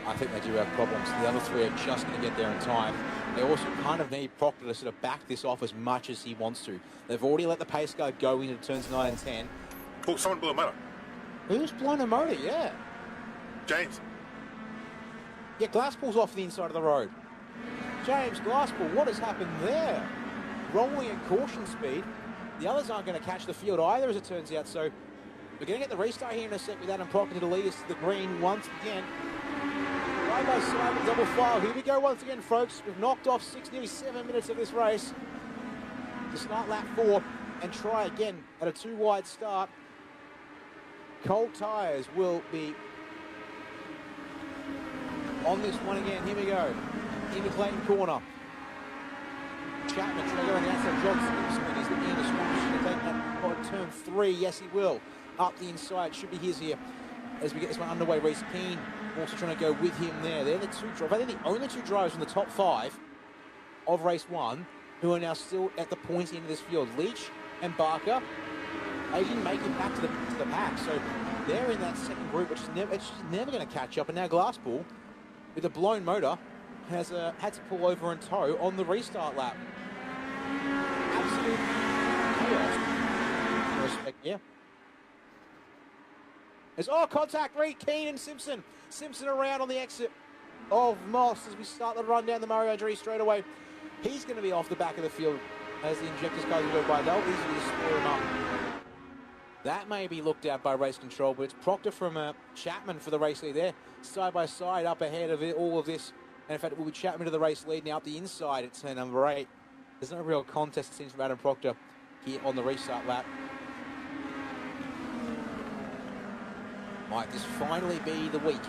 I think they do have problems. The other 3 are just going to get there in time. They also kind of need Proctor to sort of back this off as much as he wants to. They've already let the pace car go into turns 9 and 10. Oh, someone blew a motor. Who's blown a motor? Yeah. James. Yeah, Glasspool's off the inside of the road. James Glasspool, what has happened there? Rolling at caution speed. The others aren't going to catch the field either, as it turns out. So we're going to get the restart here in a sec with Adam Proctor to lead us to the green once again. Side by side with double file. Here we go once again, folks. We've knocked off nearly 7 minutes of this race to start lap 4 and try again at a 2-wide start. Cold tyres will be on this one again. Here we go. Into Clayton corner. Chapman trying to go on the outside. John Simpson is looking in the swamp. Should take that on turn 3. Yes, he will. Up the inside. Should be his here as we get this one underway. Reece Keane also trying to go with him there. They're the 2 drivers. They're the only 2 drivers from the top 5 of race 1 who are now still at the pointy end of this field. Leach and Barker, they didn't make it back to the pack. So they're in that second group, which is never going to catch up. And now Glasspool, with a blown motor, has had to pull over and tow on the restart lap. Absolute chaos. Respect, yeah. There's contact. Reed Keane and Simpson. Simpson around on the exit of Moss as we start the run down the Murray Andrews straight away. He's going to be off the back of the field as the injectors guys will go by. They'll easily score him up. That may be looked at by race control, but it's Proctor from Chapman for the race lead there. Side by side up ahead of all of this. And in fact, it will be Chapman to the race lead now up the inside at turn number 8. There's no real contest, it seems, from Adam Proctor here on the restart lap. Might this finally be the week,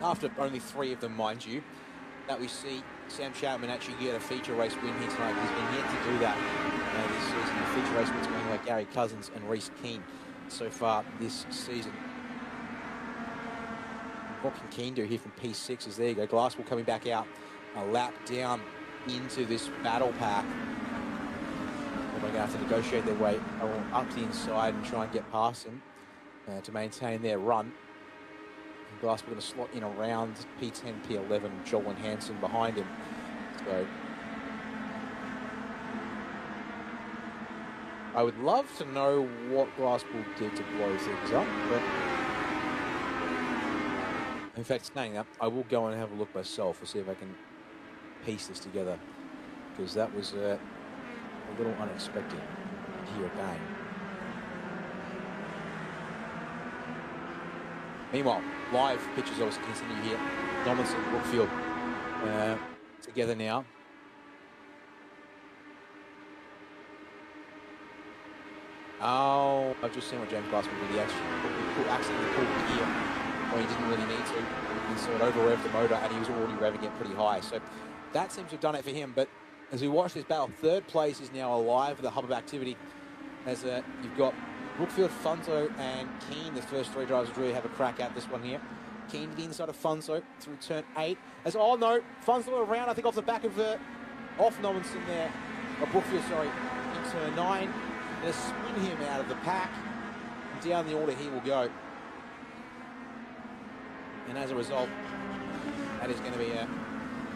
after only 3 of them, mind you, that we see Sam Chapman actually get a feature race win here tonight. He's been yet to do that this season. The feature race wins going like Gary Cousins and Reece Keane so far this season. What can Keane do here from P6 as there you go. Glasspool coming back out a lap down into this battle pack. They're going to have to negotiate their way up the inside and try and get past him to maintain their run. And Glasspool going to slot in around P10, P11, Joel and Hansen behind him. So I would love to know what Glasspool did to blow things up, but in fact, saying that, I will go and have a look myself to see if I can piece this together, because that was a little unexpected here, bang. Meanwhile, live pitches obviously continue here. Donaldson, Brookfield together now. Oh, I've just seen what James Glasspool did. He actually accidentally pulled the gear when he didn't really need to. He sort of over-revved the motor, and he was already revving it pretty high. So that seems to have done it for him. But as we watch this battle, third place is now alive with a hub of activity. As you've got Brookfield, Funzo, and Keane, the first three drivers, really have a crack at this one here. Keane to the inside of Funzo through turn 8. As, oh no, Funzo around, I think, off the back of off Nominson there. Or Brookfield, sorry, in turn 9. Going to spin him out of the pack. And down the order he will go. And as a result, that is going to be a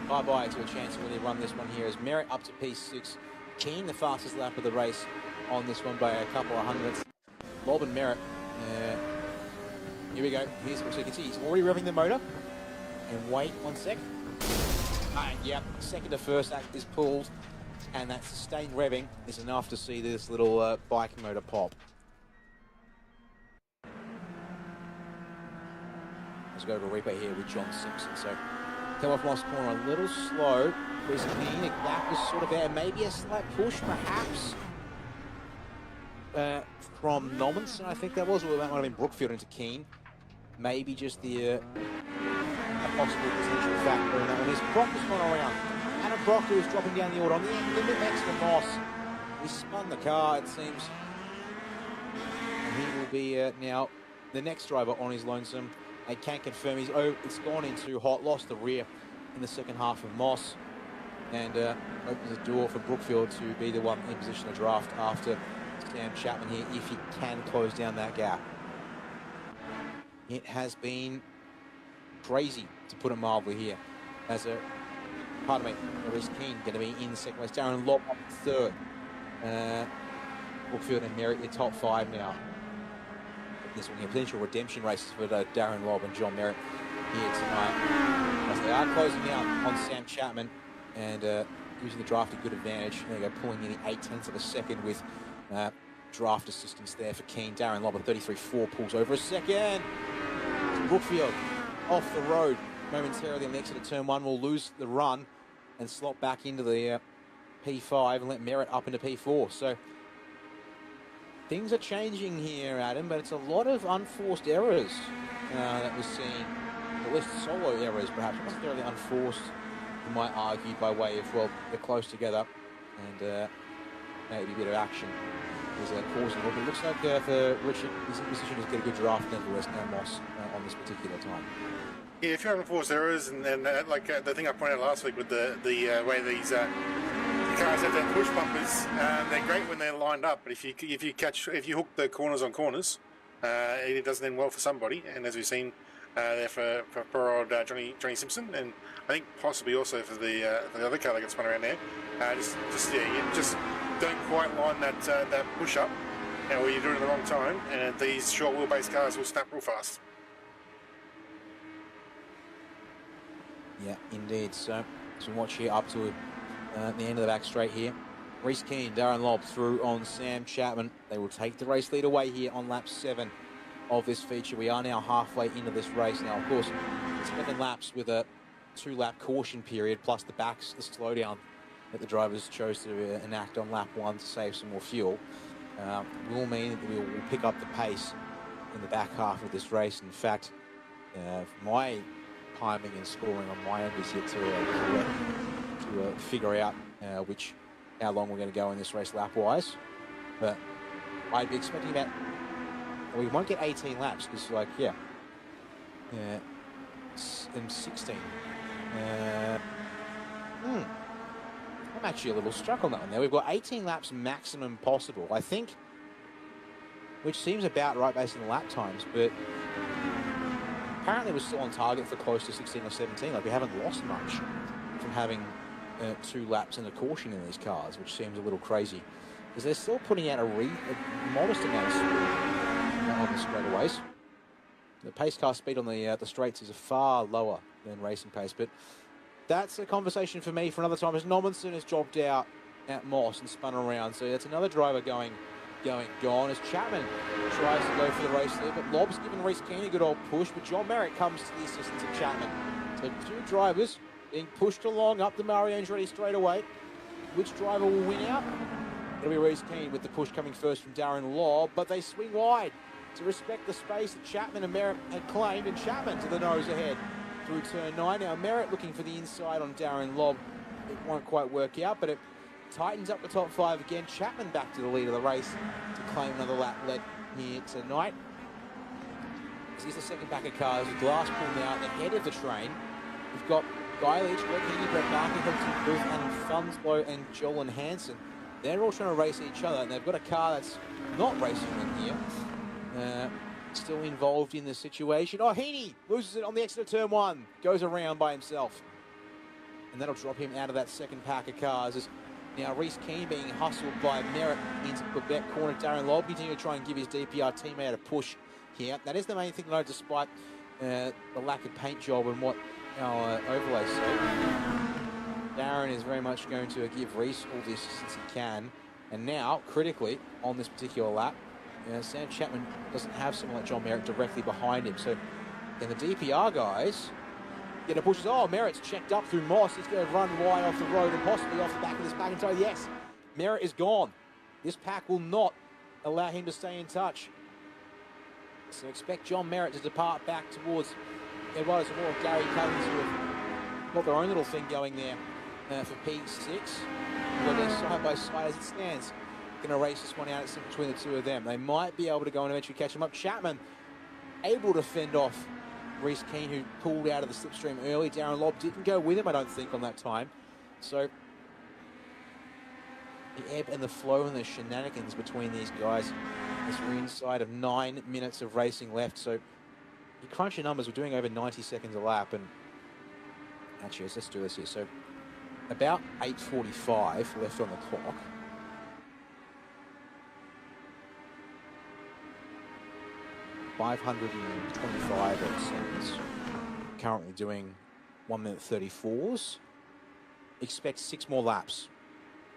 bye-bye to a chance to really run this one here. As Merritt up to P6. Keane, the fastest lap of the race on this one by a couple of hundredths. Lob and Merritt. Here we go. Here's so you can see he's already revving the motor. And wait 1 sec. Yep, second to first act is pulled. And that sustained revving is enough to see this little bike motor pop. Let's go to a replay here with John Simpson. So, come off Moss corner a little slow. Chris Keane, that was sort of there. Maybe a slight push, perhaps, from Nominson, I think that was. Or that might have been Brookfield into Keane. Maybe just the a possible potential factor in that one is Proctor's gone around. Adam Proctor is dropping down the order on the end limit next to Moss. He spun the car, it seems. And he will be now the next driver on his lonesome. I can't confirm it's gone into hot, lost the rear in the second half of Moss. And opens the door for Brookfield to be the one in position to draft after Sam Chapman here, if he can close down that gap. It has been crazy, to put it mildly here. As Rhys Keane going to be in second place. Darren Lobb up third. Brookfield and Merritt, your top 5 now. This one here, potential redemption races for Darren Lobb and John Merritt here tonight. As they are closing out on Sam Chapman and using the draft to good advantage. There you go, pulling nearly 8/10 of a second with draft assistance there for Keane. Darren Lobb at 33.4 pulls over a second. Brookfield off the road momentarily on the exit of turn 1 will lose the run and slot back into the P5 and let Merritt up into P4. So things are changing here, Adam, but it's a lot of unforced errors that we're seeing. At least solo errors, perhaps, not necessarily unforced, you might argue, by way of, well, they're close together and maybe a bit of action is causing it. But it looks like for Richard, he's in position to get a good draft nevertheless now, Moss, on this particular time. Yeah, if you're having forced errors, and then like the thing I pointed out last week with the way these cars have their push bumpers, they're great when they're lined up. But if you hook the corners on corners, it doesn't end well for somebody. And as we've seen there for poor old Johnny Simpson, and I think possibly also for the other car that gets spun around there, you just don't quite line that push up, or you do it at the wrong time, and these short wheelbase cars will snap real fast. Yeah, indeed. So watch here up to the end of the back straight here. Rhys Keane, Darren Lobb through on Sam Chapman. They will take the race lead away here on lap 7 of this feature. We are now halfway into this race. Now, of course, 7 laps with a 2-lap caution period, plus the slowdown that the drivers chose to enact on lap 1 to save some more fuel, will mean that we will pick up the pace in the back half of this race. In fact, my timing and scoring on my end is yet to figure out how long we're going to go in this race lap-wise. But I'd be expecting that we won't get 18 laps because, and 16. I'm actually a little struck on that one there. We've got 18 laps maximum possible, I think, which seems about right based on the lap times, but apparently we're still on target for close to 16 or 17. Like, we haven't lost much from having 2 laps and a caution in these cars, which seems a little crazy because they're still putting out a modest amount of speed on the straightaways. The pace car speed on the straights is far lower than racing pace, but that's a conversation for me for another time. As Nommensen has dropped out at Moss and spun around, so that's another driver gone. As Chapman tries to go for the race there, but Lobb's given Reese Keane a good old push, but John Merritt comes to the assistance of Chapman. So two drivers being pushed along up the Mario Andretti straightaway. Which driver will win out? It'll be Reese Keane with the push coming first from Darren Lobb, but they swing wide to respect the space that Chapman and Merritt had claimed, and Chapman to the nose ahead through turn 9. Now Merritt looking for the inside on Darren Lobb. It won't quite work out, but it tightens up the top 5 again. Chapman back to the lead of the race to claim another lap led here tonight. This is the second pack of cars with Glass pulled now ahead of the train. We've got Guy Leach, Greg Heaney, Brett Markey, Hilton Booth, Adam Thunslow, and Joel Hansen. They're all trying to race each other, and they've got a car that's not racing in here. Still involved in the situation. Oh, Heaney loses it on the exit of turn 1. Goes around by himself. And that'll drop him out of that second pack of cars. As now Reese Keane being hustled by Merritt into Quebec corner. Darren Lobb continuing to try and give his DPR teammate a push here. That is the main thing, though, despite the lack of paint job and what our overlays say. Darren is very much going to give Reese all the assistance he can. And now, critically, on this particular lap, Sam Chapman doesn't have someone like John Merritt directly behind him. So then the DPR guys get a push. Oh, Merritt's checked up through Moss. He's going to run wide off the road and possibly off the back of this McIntyre. Yes, Merritt is gone. This pack will not allow him to stay in touch. So expect John Merritt to depart back towards Eduardo Zamora and Gary Cummins, who have got their own little thing going there for P6. But they're side by side as it stands. Going to race this one out between the two of them. They might be able to go and eventually catch him up. Chapman able to fend off Reese Keane, who pulled out of the slipstream early. Darren Lobb didn't go with him, I don't think, on that time. So the ebb and the flow and the shenanigans between these guys as we're inside of 9 minutes of racing left. So you crunch your numbers, we're doing over 90 seconds a lap. And actually, let's do this here. So about 8:45 left on the clock. .525 seconds. Currently doing 1 minute 34s. Expect 6 more laps,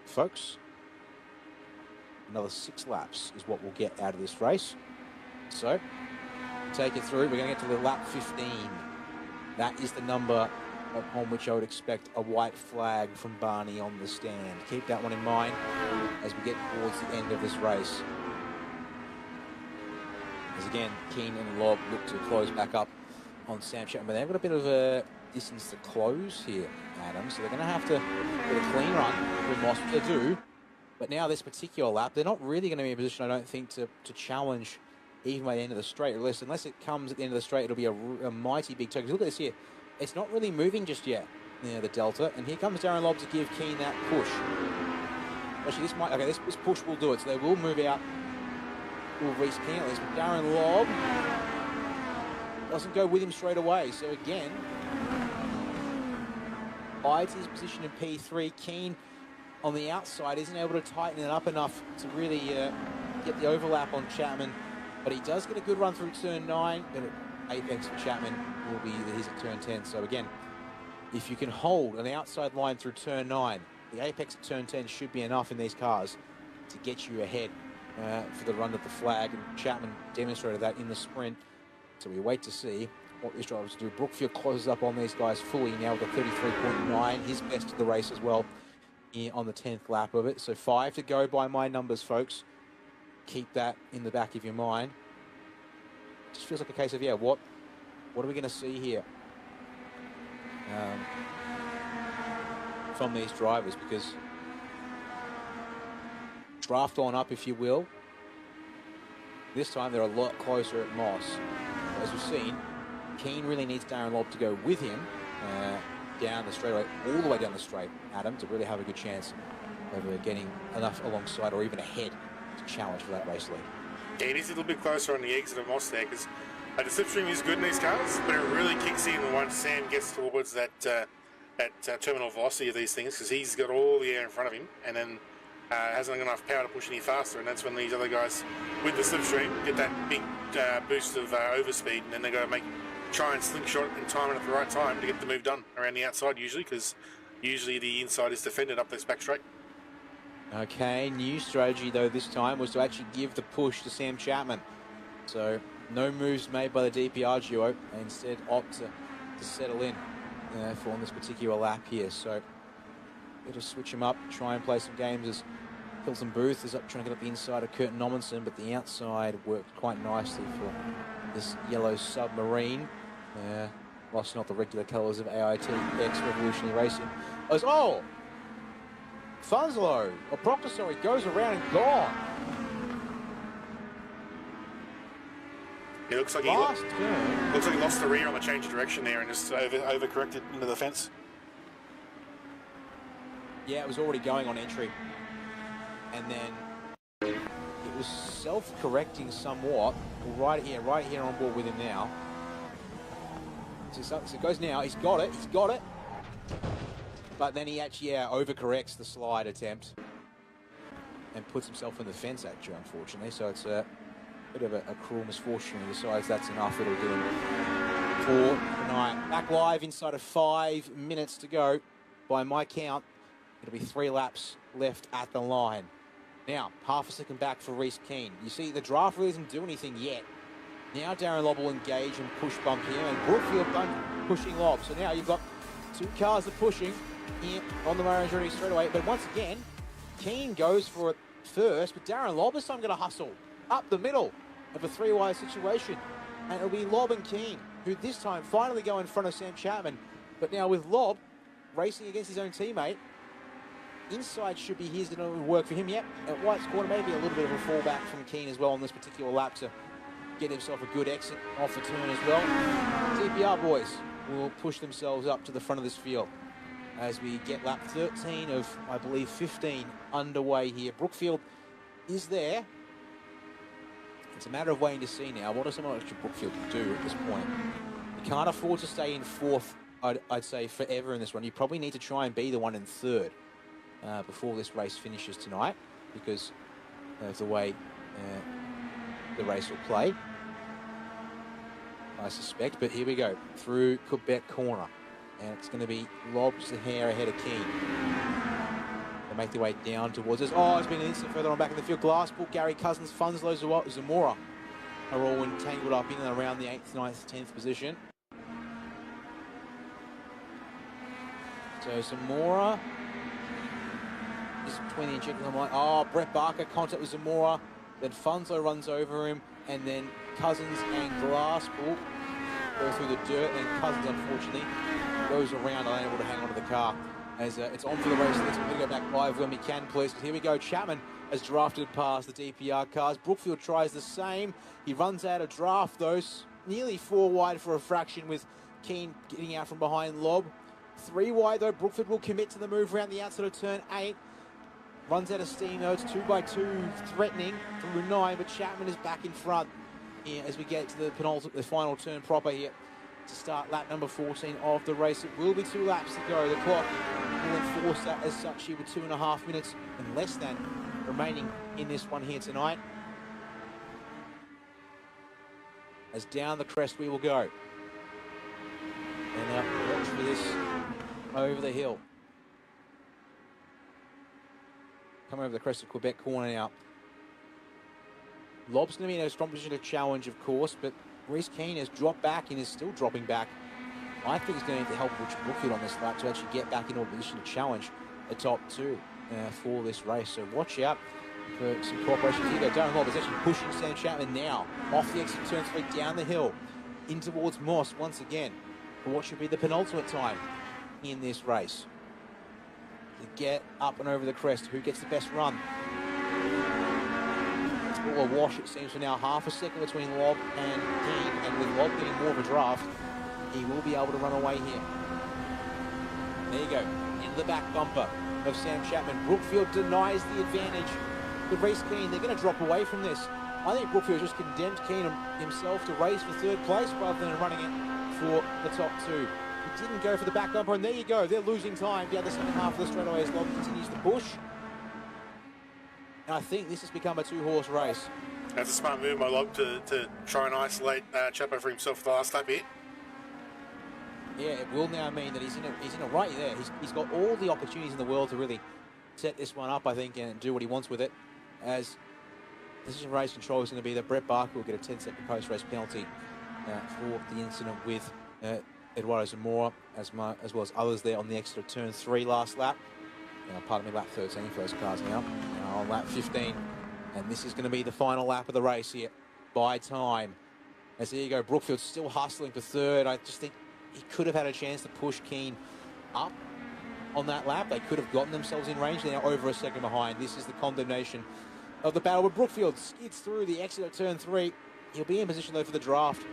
folks. Another 6 laps is what we'll get out of this race. So, take it through. We're going to get to the lap 15. That is the number upon which I would expect a white flag from Barney on the stand. Keep that one in mind as we get towards the end of this race. As again, Keane and Lobb look to close back up on Sam Chapman. But they've got a bit of a distance to close here, Adam. So they're going to have to get a clean run with Moss, which they do. But now this particular lap, they're not really going to be in a position, I don't think, to challenge even by the end of the straight. Unless it comes at the end of the straight, it'll be a mighty big token. Look at this here. It's not really moving just yet, the Delta. And here comes Darren Lobb to give Keane that push. Actually, this push will do it. So they will move out. Will Reese Keane at least, but Darren Lobb doesn't go with him straight away. So again, bides his position in P3. Keane on the outside isn't able to tighten it up enough to really get the overlap on Chapman, but he does get a good run through turn 9. But apex for Chapman will be his at turn 10. So again, if you can hold an outside line through turn 9, the apex at turn 10 should be enough in these cars to get you ahead for the run of the flag, and Chapman demonstrated that in the sprint. So we wait to see what these drivers do. Brookfield closes up on these guys fully now with a 33.9, his best of the race as well here on the 10th lap of it. So 5 to go by my numbers, folks. Keep that in the back of your mind. Just feels like a case of, yeah, what are we going to see here from these drivers? Because draft on up, if you will. This time they're a lot closer at Moss. As we've seen, Keane really needs Darren Lobb to go with him down the straightaway, all the way down the straight, Adam, to really have a good chance of getting enough alongside or even ahead to challenge for that race lead. Yeah, it is a little bit closer on the exit of Moss there, because the slipstream is good in these cars, but it really kicks in once Sam gets towards that terminal velocity of these things, because he's got all the air in front of him, and then hasn't got enough power to push any faster, and that's when these other guys with the slipstream get that big boost of overspeed, and then they go try and slingshot and time it at the right time to get the move done around the outside usually, because usually the inside is defended up this back straight. Okay, new strategy though this time was to actually give the push to Sam Chapman. So no moves made by the DPR duo, and instead opt to settle in for this particular lap here. So it'll switch him up, try and play some games as Hilton Booth is up trying to get up the inside of Curtin Nommensen, but the outside worked quite nicely for this yellow submarine. Lost not the regular colours of AIT X Revolutionary Racing. Oh! Funslow, or Proctor, sorry, goes around and gone. It looks like looks like he lost the rear on the change of direction there and just overcorrected into the fence. Yeah, it was already going on entry. And then it was self-correcting somewhat. Right here on board with him now. So it goes now, he's got it. But then he actually, overcorrects the slide attempt and puts himself in the fence, actually, unfortunately. So it's a bit of a cruel misfortune. He decides that's enough. It'll do him for tonight. Back live inside of 5 minutes to go. By my count, it'll be 3 laps left at the line. Now, half a second back for Reese Keane. You see, the draft really doesn't do anything yet. Now Darren Lobb will engage and push bump here, and Brookfield pushing Lobb. So now you've got 2 cars that are pushing here on the Marangetti straightaway. But once again, Keane goes for it first, but Darren Lobb this time going to hustle up the middle of a 3-wide situation. And it'll be Lobb and Keane, who this time finally go in front of Sam Chapman. But now with Lobb racing against his own teammate, inside should be his, going to work for him. Yep, at White's corner, maybe a little bit of a fallback from Keane as well on this particular lap to get himself a good exit off the turn as well. DPR boys will push themselves up to the front of this field as we get lap 13 of, I believe, 15 underway here. Brookfield is there. It's a matter of waiting to see now. What does someone like Brookfield do at this point? You can't afford to stay in 4th, I'd say, forever in this run. You probably need to try and be the one in 3rd before this race finishes tonight, because of the way the race will play, I suspect. But here we go, through Quebec corner. And it's going to be Lobb just a hair ahead of Keane. They make their way down towards us. Oh, it's been an instant further on back in the field. Glasspool, Gary Cousins, Funslow, Zamora are all entangled up in and around the 8th, 9th, 10th position. So Zamora is between the injectors. I'm like, oh, Brett Barker contact with Zamora. Then Funslow runs over him, and then Cousins and Glasspool go through the dirt, and Cousins, unfortunately, goes around, unable to hang onto the car. As it's on for the race. Let's go back live when we can, please. Here we go. Chapman has drafted past the DPR cars. Brookfield tries the same. He runs out of draft, though. Nearly 4 wide for a fraction, with Keane getting out from behind Lobb. 3 wide, though. Brookfield will commit to the move around the outside of turn 8. Runs out of steam, though. It's 2 by 2, threatening through 9, but Chapman is back in front here as we get to the final turn proper here to start lap number 14 of the race. It will be 2 laps to go. The clock will enforce that as such here with 2.5 minutes and less than remaining in this one here tonight. As down the crest we will go. And now watch for this over the hill. Come over the crest of Quebec corner now. Lobb's going to be in a strong position to challenge, of course, but Reese Keane has dropped back and is still dropping back. I think he's going to need to help Richard Brookfield on this lap to actually get back into a position to challenge the top 2 for this race. So watch out for some cooperation. Here you go. Darren Lobb is actually pushing Sam Chapman now off the exit turn 3 down the hill in towards Moss once again for what should be the penultimate time in this race. To get up and over the crest, who gets the best run? It's all a wash, it seems, for now. Half a second between Lobb and Keane, and with Lobb getting more of a draft, he will be able to run away here. There you go, into the back bumper of Sam Chapman. Brookfield denies the advantage to Reese Keane. They're going to drop away from this. I think Brookfield just condemned Keane himself to race for 3rd place rather than running it for the top 2. He didn't go for the back bumper, and there you go. They're losing time down the second half of the straightaway as Lobb continues to push. And I think this has become a two-horse race. That's a smart move by Lob to try and isolate Chapo for himself for the last lap here. Yeah, it will now mean that he's in a right there. He's got all the opportunities in the world to really set this one up, I think, and do what he wants with it. As decision race control is going to be that Brett Barker will get a 10-second post-race penalty for the incident with Eduardo Zamora, as well as others there on the exit of turn 3 last lap. Pardon me, lap 13, first cars now. On lap 15. And this is going to be the final lap of the race here by time. As there you go, Brookfield's still hustling for third. I just think he could have had a chance to push Keane up on that lap. They could have gotten themselves in range. They're now over a second behind. This is the condemnation of the battle. But Brookfield skids through the exit of turn 3. He'll be in position, though, for the draft.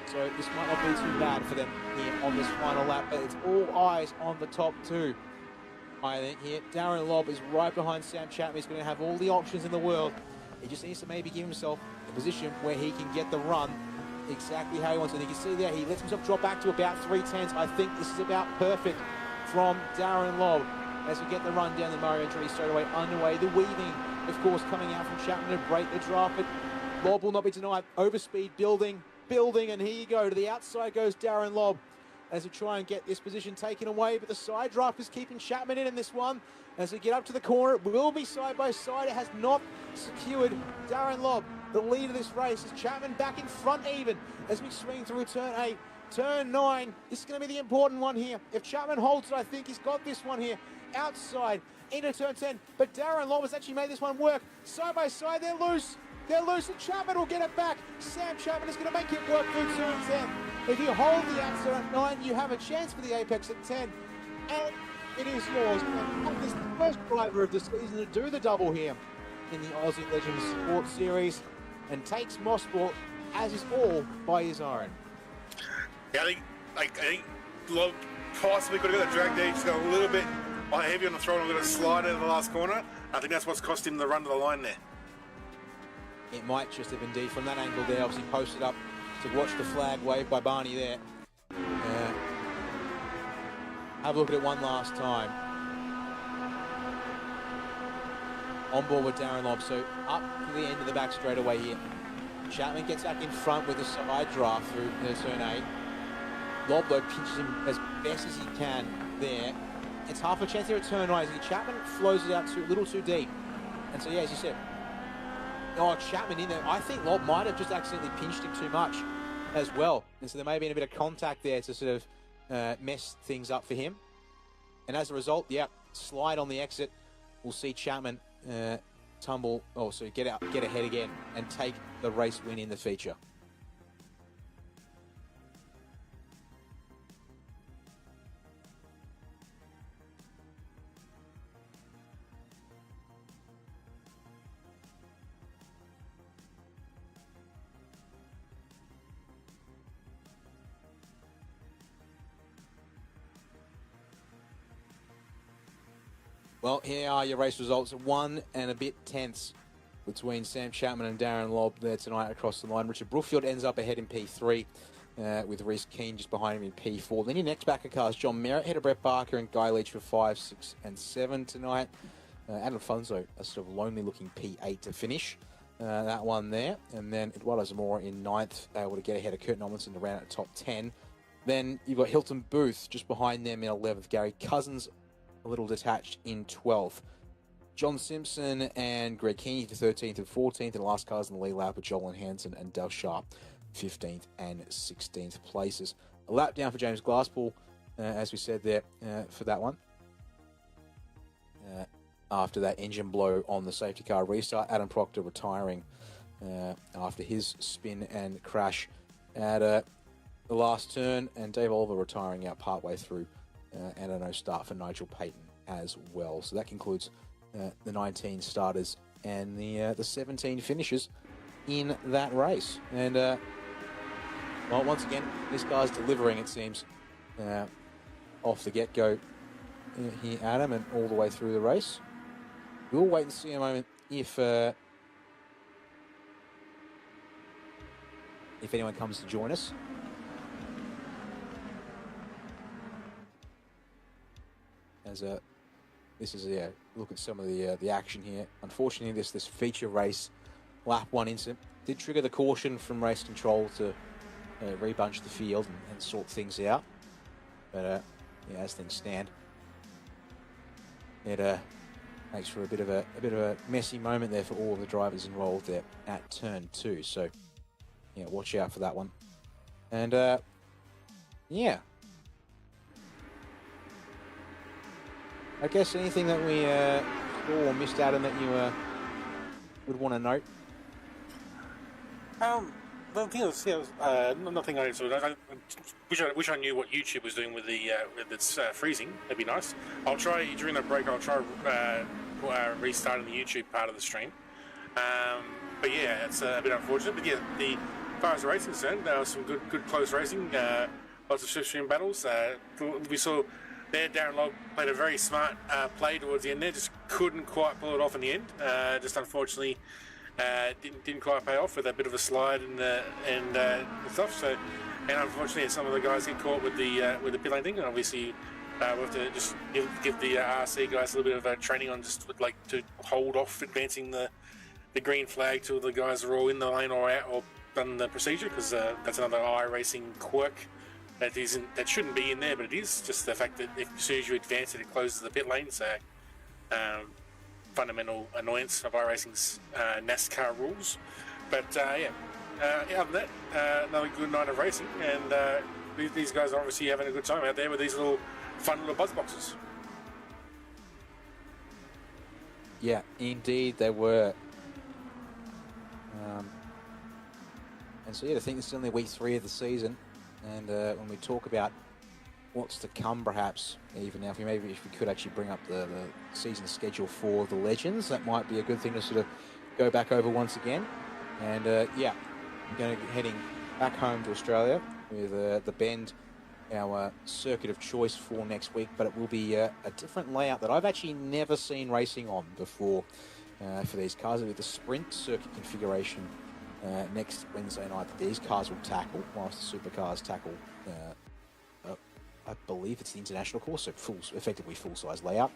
So this might not be too bad for them here on this final lap. But it's all eyes on the top 2. I think here, Darren Lobb is right behind Sam Chapman. He's going to have all the options in the world. He just needs to maybe give himself a position where he can get the run exactly how he wants it. And you can see there, he lets himself drop back to about 3/10. I think this is about perfect from Darren Lobb as we get the run down the Murray entry straight away underway. The weaving, of course, coming out from Chapman to break the draft, but Lobb will not be denied. Overspeed building, and here you go. To the outside goes Darren Lobb as we try and get this position taken away, but the side draft is keeping Chapman in this one. As we get up to the corner, it will be side by side. It has not secured Darren Lobb, the lead of this race. Is Chapman back in front even as we swing through turn 8. Turn 9, this is going to be the important one here. If Chapman holds it, I think he's got this one here. Outside into turn 10, but Darren Lobb has actually made this one work. Side by side, they're loose. They're loose, and Chapman will get it back. Sam Chapman is going to make it work through turn 10. If you hold the answer at 9, you have a chance for the apex at 10. And it is yours. And this is the first driver of the season to do the double here in the Aussie Legends Sport Series, and takes Motorsport as is all by his own. Yeah, I think Lob possibly could have got that drag there. Just got a little bit heavy on the throttle, got a slide out of the last corner. I think that's what's cost him the run to the line there. It might just have indeed from that angle there, obviously posted up to watch the flag wave by Barney there. Have a look at it one last time. On board with Darren Lobb, so up to the end of the back straight away here. Chapman gets back in front with a side draft through turn 8. Lobb, though, pinches him as best as he can there. It's half a chance here at turn 9. Chapman flows it out a little too deep. And so, yeah, as you said, Chapman in there. I think Lobb might have just accidentally pinched him too much as well. And so there may have been a bit of contact there to sort of mess things up for him. And as a result, slide on the exit. We'll see Chapman get ahead again and take the race win in the feature. Well, here are your race results. 1 and a bit tenths between Sam Chapman and Darren Lobb there tonight across the line. Richard Brookfield ends up ahead in P3 with Reece Keane just behind him in P4. Then your next backer cars, John Merritt, ahead of Brett Barker and Guy Leach for 5, 6 and 7 tonight. Adam Fonzo, a sort of lonely looking P8 to finish that one there. And then Eduardo Zamora in 9th, able to get ahead of Kurt Nomlinson to round out top 10. Then you've got Hilton Booth just behind them in 11th. Gary Cousins a little detached in 12th. John Simpson and Greg Keeney for 13th and 14th, and last cars in the lead lap with Joel Hansen and Dale Sharp, 15th and 16th places. A lap down for James Glasspool, as we said there, for that one. After that engine blow on the safety car restart, Adam Proctor retiring after his spin and crash at the last turn, and Dave Oliver retiring out partway through. And a no start for Nigel Payton as well. So that concludes the 19 starters and the 17 finishes in that race. And, well, once again, this guy's delivering, it seems, off the get-go here, Adam, and all the way through the race. We'll wait and see a moment if anyone comes to join us. As this is a look at some of the action here. Unfortunately, this feature race lap 1 incident did trigger the caution from race control to rebunch the field and sort things out. But yeah, as things stand, it makes for a bit of a messy moment there for all of the drivers involved there at turn 2. So yeah, watch out for that one. And yeah, I guess anything that we saw or missed out on that you would want to note. The thing is, nothing I sort of. Wish I knew what YouTube was doing with its freezing. That'd be nice. I'll try during the break. I'll try restarting the YouTube part of the stream. But yeah, it's a bit unfortunate. But yeah, as far as the racing is concerned, there was some good close racing. Lots of slipstream battles. We saw there Darren Logg played a very smart play towards the end there. Just couldn't quite pull it off in the end. Just unfortunately. Didn't quite pay off with a bit of a slide and stuff. So, and unfortunately, some of the guys get caught with the pit lane thing. And obviously, we have to just give the RC guys a little bit of training on just like to hold off advancing the green flag till the guys are all in the lane or out or done the procedure, because that's another iRacing quirk that shouldn't be in there, but it is just the fact that as soon as you advance it closes the pit lane. So. Fundamental annoyance of iRacing's NASCAR rules, but other than that, another good night of racing, and these guys are obviously having a good time out there with these fun little buzz boxes. Yeah, indeed they were. And so yeah, I think it's only week 3 of the season, and when we talk about what's to come, perhaps even now, if we could actually bring up the season schedule for the Legends, that might be a good thing to sort of go back over once again. And yeah, I'm going to be heading back home to Australia with the Bend, our circuit of choice for next week, but it will be a different layout that I've actually never seen racing on before for these cars. It'll be the sprint circuit configuration next Wednesday night that these cars will tackle, whilst the supercars tackle I believe it's the international course, so effectively full-size layout,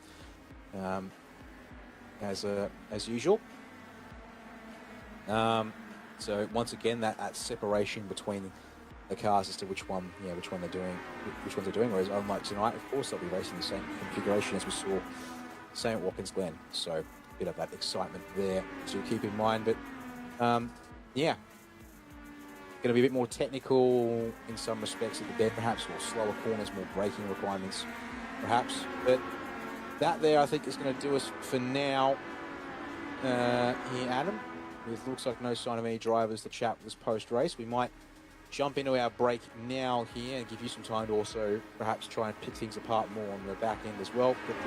as usual. So once again, that separation between the cars as to which ones are doing. Whereas unlike tonight, of course, they'll be racing the same configuration as we saw, same at Watkins Glen. So a bit of that excitement there to keep in mind. But yeah. Going to be a bit more technical in some respects at the bend, perhaps, or slower corners, more braking requirements, perhaps. But that there, I think, is going to do us for now. Here, Adam, it looks like no sign of any drivers to chat with us post-race. We might jump into our break now here and give you some time to also perhaps try and pick things apart more on the back end as well. Get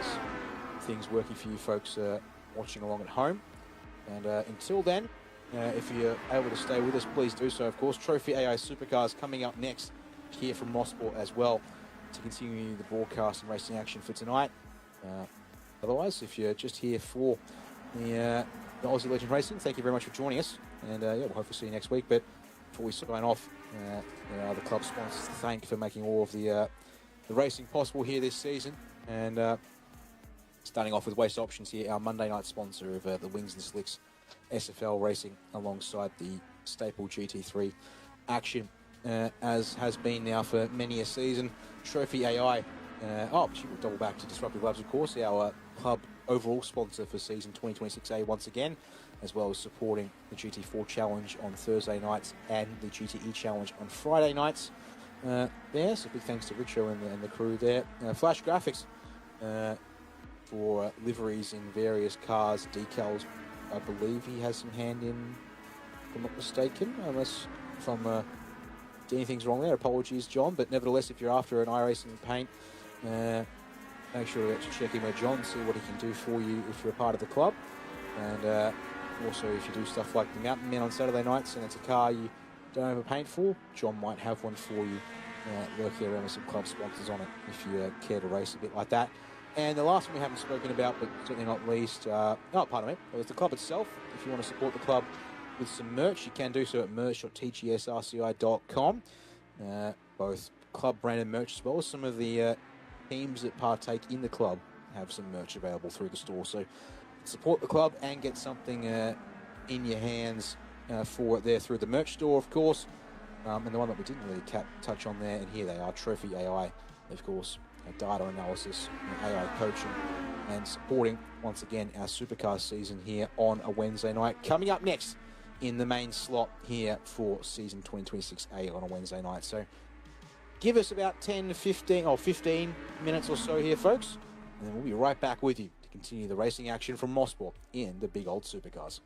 things working for you folks watching along at home. And until then, if you're able to stay with us, please do so. Of course, Trophi.AI Supercars coming up next here from Motorsport as well to continue the broadcast and racing action for tonight. Otherwise, if you're just here for the Aussie Legend Racing, thank you very much for joining us. And yeah, we'll hopefully see you next week. But before we sign off, the club sponsors to thank for making all of the racing possible here this season. And starting off with Waste Options here, our Monday night sponsor of the Wings and Slicks SFL Racing, alongside the staple GT3 action, as has been now for many a season. Trophi.AI, we'll double back to Disruptive Labs, of course, our club overall sponsor for season 2026A once again, as well as supporting the GT4 Challenge on Thursday nights and the GTE Challenge on Friday nights. So big thanks to Richo and the crew there. Flash Graphics for liveries in various cars, decals. I believe he has some hand in, if I'm not mistaken, unless if I'm getting things wrong there. Apologies, John, but nevertheless, if you're after an iRacing paint, make sure to check in with John, see what he can do for you if you're a part of the club. And also, if you do stuff like the Mountain Men on Saturday nights and it's a car you don't have a paint for, John might have one for you, working around with some club sponsors on it if you care to race a bit like that. And the last one we haven't spoken about, but certainly not least, it was the club itself. If you want to support the club with some merch, you can do so at merch.GSRC.inc. Both club branded merch as well as some of the teams that partake in the club have some merch available through the store. So support the club and get something in your hands for it there through the merch store, of course. And the one that we didn't really touch on there, and here they are, Trophi.AI, of course, data analysis, AI coaching, and supporting, once again, our supercar season here on a Wednesday night. Coming up next in the main slot here for season 2026A on a Wednesday night. So give us about 10 to 15 minutes or so here, folks, and then we'll be right back with you to continue the racing action from Motorsport in the big old supercars.